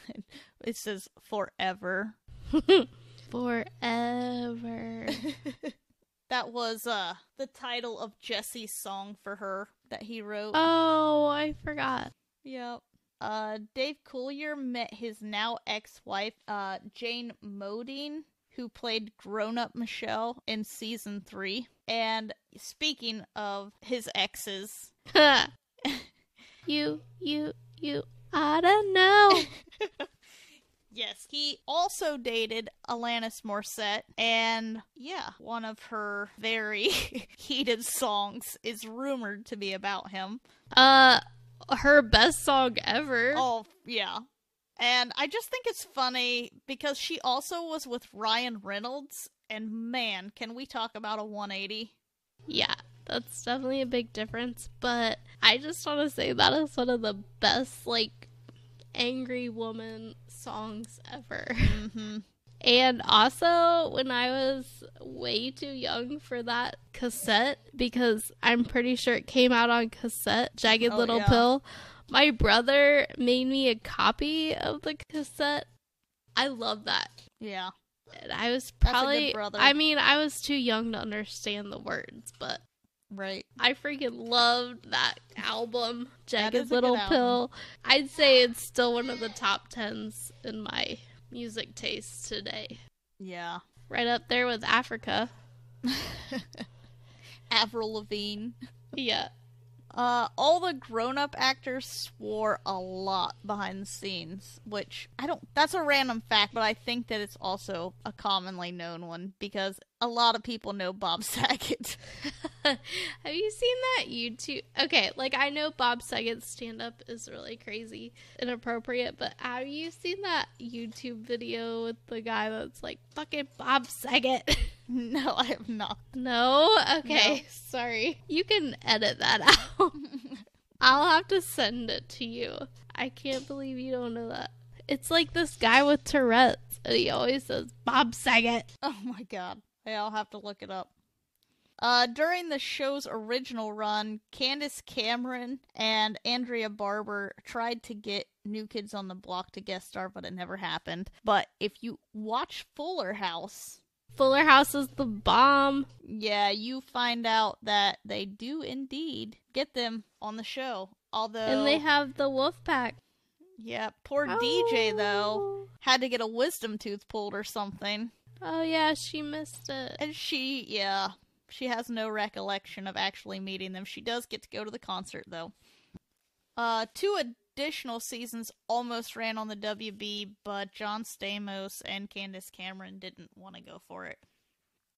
It says forever. Forever. That was the title of Jesse's song for her that he wrote. Oh, I forgot. Yep. Dave Coulier met his now ex-wife, Jane Modine, who played grown-up Michelle in season 3. And speaking of his exes... You, I don't know. Yes, he also dated Alanis Morissette, and yeah, one of her very heated songs is rumored to be about him. Her best song ever. Oh, yeah. And I just think it's funny because she also was with Ryan Reynolds, and man, can we talk about a 180? Yeah, that's definitely a big difference, but I just want to say that is one of the best, angry woman songs ever. Mm-hmm. And also, when I was way too young for that cassette, because I'm pretty sure it came out on cassette, Jagged Little Pill, my brother made me a copy of the cassette. I love that. Yeah. And I was That's a probably, good brother. I mean, I was too young to understand the words, but Right. I freaking loved that album, That Jagged is a Little good Pill. I'd say it's still one of the top 10s in my music taste today. Yeah. Right up there with Africa. Avril Lavigne. Yeah. All the grown-up actors swore a lot behind the scenes, which that's a random fact, but I think that it's also a commonly known one because a lot of people know Bob Saget. Have you seen that YouTube? Okay, I know Bob Saget's stand-up is really crazy, inappropriate, but have you seen that YouTube video with the guy that's fucking Bob Saget? No, I have not. No? Okay, No. Sorry. You can edit that out. I'll have to send it to you. I can't believe you don't know that. It's like this guy with Tourette's, and he always says, Bob Saget. Oh my god. Yeah, I'll have to look it up. During the show's original run, Candace Cameron and Andrea Barber tried to get New Kids on the Block to guest star, but it never happened. But if you watch Fuller House... Fuller House is the bomb. Yeah, you find out that they do indeed get them on the show. Although... And they have the wolf pack. Yeah, poor DJ, though, had to get a wisdom tooth pulled or something. Oh, yeah, she missed it. And she has no recollection of actually meeting them. She does get to go to the concert, though. 2 additional seasons almost ran on the WB, but John Stamos and Candace Cameron didn't want to go for it.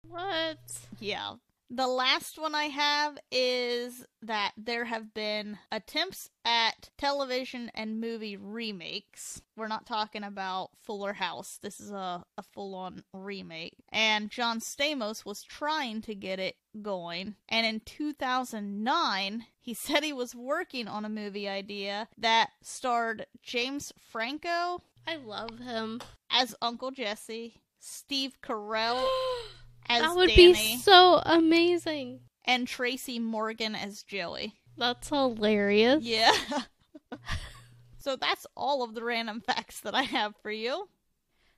What? Yeah. The last one I have is that there have been attempts at television and movie remakes. We're not talking about Fuller House. This is a full-on remake. And John Stamos was trying to get it going. And in 2009, he said he was working on a movie idea that starred James Franco. I love him. As Uncle Jesse, Steve Carell as that would Danny, be so amazing. And Tracy Morgan as Joey. That's hilarious. Yeah. So that's all of the random facts that I have for you.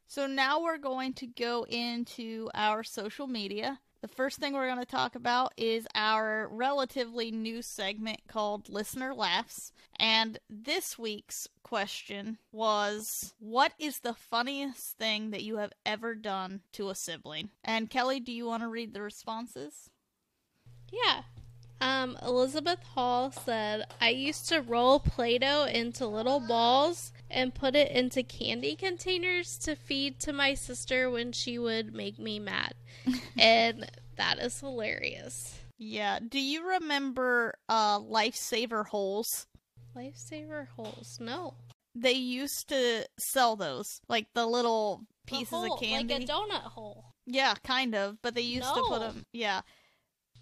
So now we're going to go into our social media. The first thing we're going to talk about is our relatively new segment called Listener Laughs. And this week's question was, what is the funniest thing that you have ever done to a sibling? And Kelly, do you want to read the responses? Yeah. Elizabeth Hall said, I used to roll Play-Doh into little balls and put it into candy containers to feed to my sister when she would make me mad. And that is hilarious. Yeah. Do you remember Lifesaver holes? Lifesaver holes? No. They used to sell those, like the little pieces of candy. Like a donut hole. Yeah, kind of, but they used to put them, yeah.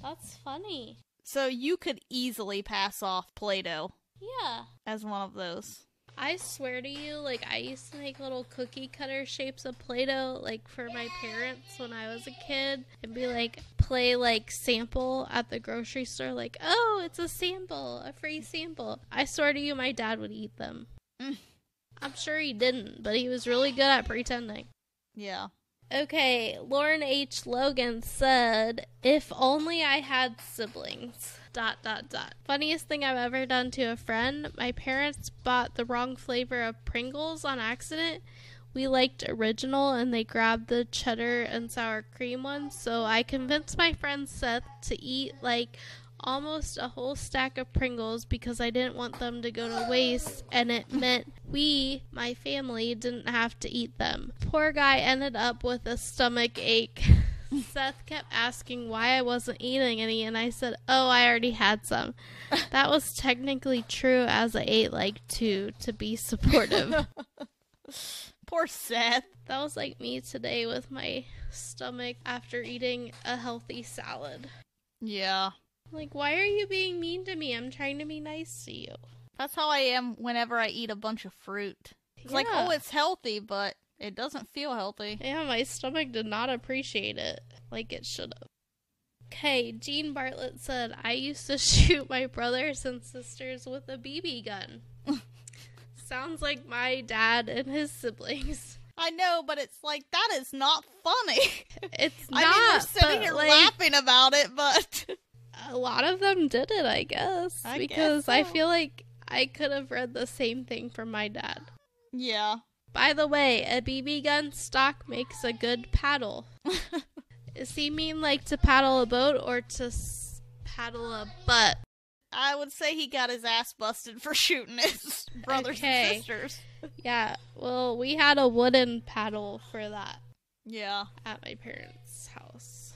That's funny. So you could easily pass off Play-Doh. Yeah. As one of those. I swear to you, like, I used to make little cookie cutter shapes of Play-Doh, like, for my parents when I was a kid, and be like, play, like, sample at the grocery store, like, oh, it's a sample, a free sample. I swear to you, my dad would eat them. I'm sure he didn't, but he was really good at pretending. Yeah. Okay, Lauren H. Logan said, if only I had siblings... ... Funniest thing I've ever done to a friend, my parents bought the wrong flavor of Pringles on accident. We liked original and they grabbed the cheddar and sour cream one, so I convinced my friend Seth to eat like almost a whole stack of Pringles because I didn't want them to go to waste, and it meant we, my family, didn't have to eat them. Poor guy ended up with a stomach ache. Seth kept asking why I wasn't eating any, and I said, oh, I already had some. That was technically true, as I ate like 2 to be supportive. Poor Seth. That was like me today with my stomach after eating a healthy salad. Yeah. Like, why are you being mean to me? I'm trying to be nice to you. That's how I am whenever I eat a bunch of fruit. It's like, oh, it's healthy, but it doesn't feel healthy. Yeah, my stomach did not appreciate it like it should have. Okay, Jean Bartlett said, I used to shoot my brothers and sisters with a BB gun. Sounds like my dad and his siblings. I know, but it's like, that is not funny. It's not. I mean, we're sitting here laughing about it, but... A lot of them did it, I guess. Because I feel like I could have read the same thing from my dad. Yeah. By the way, a BB gun stock makes a good paddle. Does he mean like to paddle a boat or to paddle a butt? I would say he got his ass busted for shooting his brothers and sisters. Yeah, well, we had a wooden paddle for that. Yeah. At my parents' house.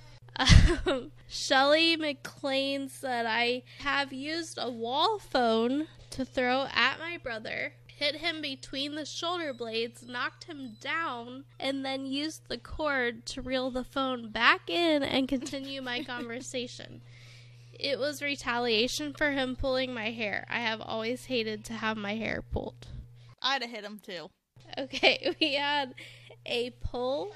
Shelly McLean said, I have used a wall phone to throw at my brother, hit him between the shoulder blades, knocked him down, and then used the cord to reel the phone back in and continue my conversation. It was retaliation for him pulling my hair. I have always hated to have my hair pulled. I'd have hit him too. Okay, we had a poll.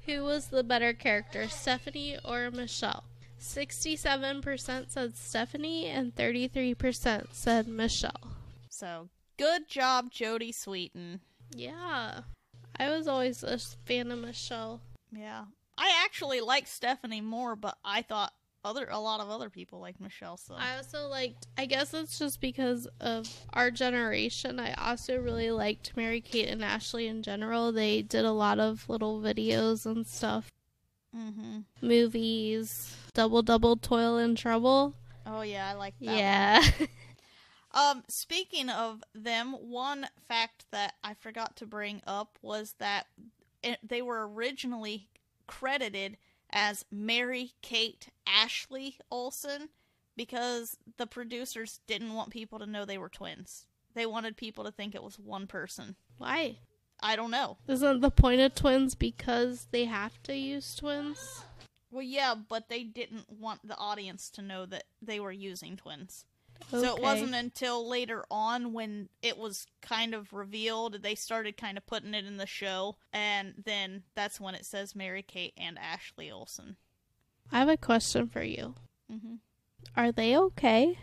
Who was the better character, Stephanie or Michelle? 67% said Stephanie and 33% said Michelle. So, good job, Jodie Sweetin. Yeah. I was always a fan of Michelle. Yeah. I actually liked Stephanie more, but I thought a lot of other people like Michelle. So I also liked, I guess it's just because of our generation, I also really liked Mary-Kate and Ashley in general. They did a lot of little videos and stuff. Mm-hmm. Movies. Double Toil and Trouble. Oh yeah, I like that. Yeah. Speaking of them, one fact that I forgot to bring up was that they were originally credited as Mary-Kate Ashley Olsen because the producers didn't want people to know they were twins. They wanted people to think it was one person. Why? I don't know. Isn't the point of twins because they have to use twins? Well, yeah, but they didn't want the audience to know that they were using twins. Okay. So it wasn't until later on when it was kind of revealed, they started kind of putting it in the show, and then that's when it says Mary-Kate and Ashley Olsen. I have a question for you. Mm-hmm. Are they okay?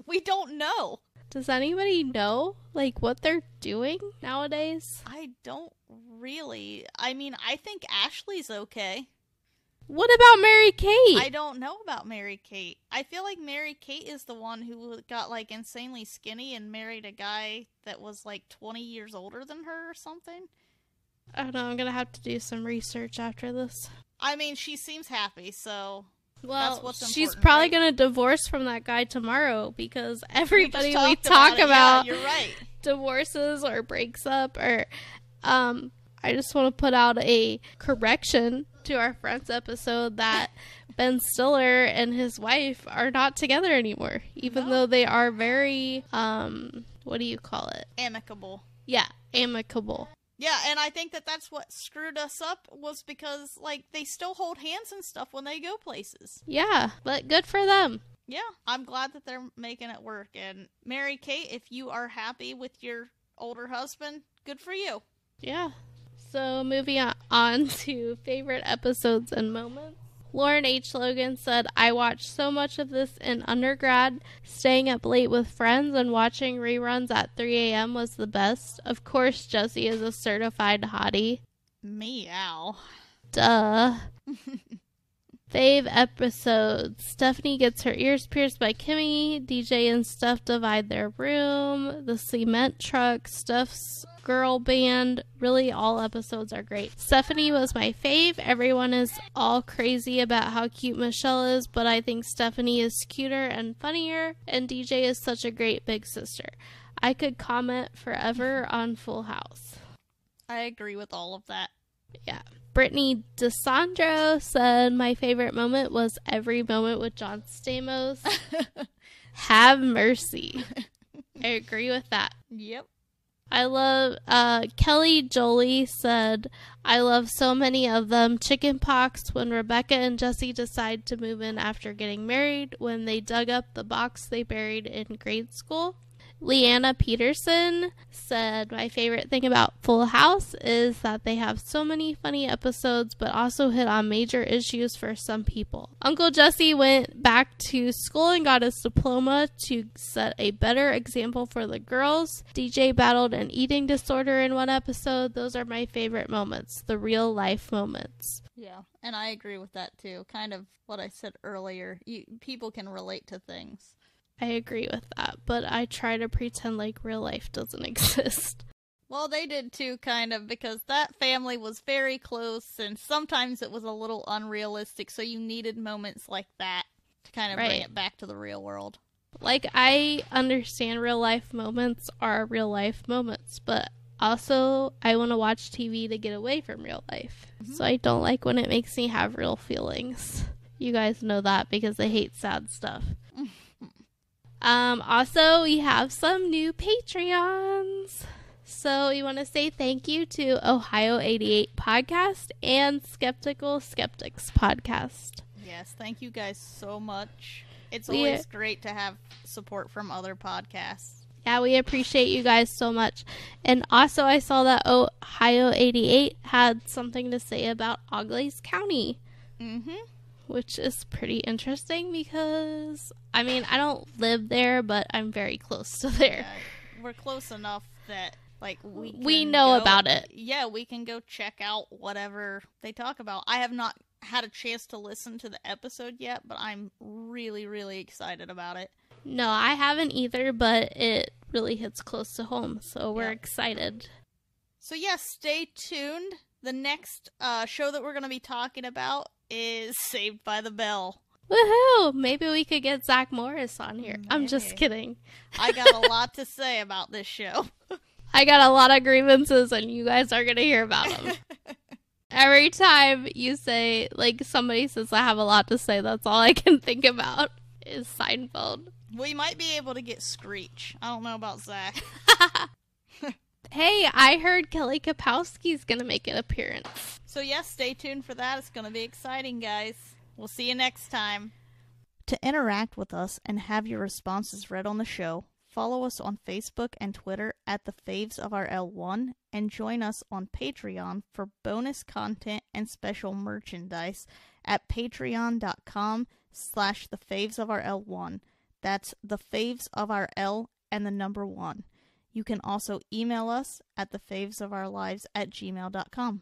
We don't know. Does anybody know, like, what they're doing nowadays? I don't really. I mean, I think Ashley's okay. What about Mary-Kate? I don't know about Mary-Kate. I feel like Mary-Kate is the one who got, like, insanely skinny and married a guy that was, like, 20 years older than her or something. I don't know. I'm going to have to do some research after this. I mean, she seems happy, so well, that's what's important. She's probably right? going to divorce from that guy tomorrow because everybody we we talk about yeah, you're right. divorces or breaks up or... I just want to put out a correction to our Friends episode that Ben Stiller and his wife are not together anymore, even though they are very, what do you call it? Amicable. Yeah, amicable. Yeah, and I think that that's what screwed us up was because, like, they still hold hands and stuff when they go places. Yeah, but good for them. Yeah, I'm glad that they're making it work. And Mary-Kate, if you are happy with your older husband, good for you. Yeah. So moving on to favorite episodes and moments. Lauren H. Logan said, I watched so much of this in undergrad. Staying up late with friends and watching reruns at 3 a.m. was the best. Of course, Jessie is a certified hottie. Meow. Duh. Fave episodes. Stephanie gets her ears pierced by Kimmy. DJ and Steph divide their room. The cement truck. Steph's girl band. Really, all episodes are great. Stephanie was my fave. Everyone is all crazy about how cute Michelle is, but I think Stephanie is cuter and funnier, and DJ is such a great big sister. I could comment forever on Full House. I agree with all of that. Yeah. Brittany DeSandro said, my favorite moment was every moment with John Stamos. Have mercy. I agree with that. Yep. I love, Kelly Jolie said, I love so many of them. Chickenpox, when Rebecca and Jesse decide to move in after getting married, when they dug up the box they buried in grade school. Leanna Peterson said, my favorite thing about Full House is that they have so many funny episodes, but also hit on major issues for some people. Uncle Jesse went back to school and got his diploma to set a better example for the girls. DJ battled an eating disorder in one episode. Those are my favorite moments, the real life moments. Yeah, and I agree with that too. Kind of what I said earlier. People can relate to things. I agree with that, but I try to pretend like real life doesn't exist. Well, they did too, kind of, because that family was very close, and sometimes it was a little unrealistic, so you needed moments like that to kind of bring it back to the real world. Like, I understand real life moments are real life moments, but also I want to watch TV to get away from real life. Mm-hmm. So I don't like when it makes me have real feelings. You guys know that because I hate sad stuff. Also, we have some new Patreons. So we want to say thank you to Ohio 88 Podcast and Skeptical Skeptics Podcast. Yes, thank you guys so much. It's always great to have support from other podcasts. Yeah, we appreciate you guys so much. And also, I saw that Ohio 88 had something to say about Auglaize County. Mm-hmm. Which is pretty interesting because, I mean, I don't live there, but I'm very close to there. Yeah, we're close enough that, like, we know about it. Yeah, we can go check out whatever they talk about. I have not had a chance to listen to the episode yet, but I'm really, really excited about it. No, I haven't either, but it really hits close to home, so we're excited. So yes, stay tuned. The next show that we're going to be talking about is Saved by the Bell. Woohoo! Maybe we could get Zach Morris on here. Maybe. I'm just kidding. I got a lot to say about this show. I got a lot of grievances, and you guys are going to hear about them. Every time you say, like, somebody says I have a lot to say, that's all I can think about is Seinfeld. We might be able to get Screech. I don't know about Zach. Hey, I heard Kelly Kapowski's going to make an appearance. So yes, stay tuned for that. It's going to be exciting, guys. We'll see you next time. To interact with us and have your responses read on the show, follow us on Facebook and Twitter at the Faves of Our L1 and join us on Patreon for bonus content and special merchandise at patreon.com/thefavesofoural1. That's the Faves of Our L and the number 1. You can also email us at thefavesofOurLives@gmail.com.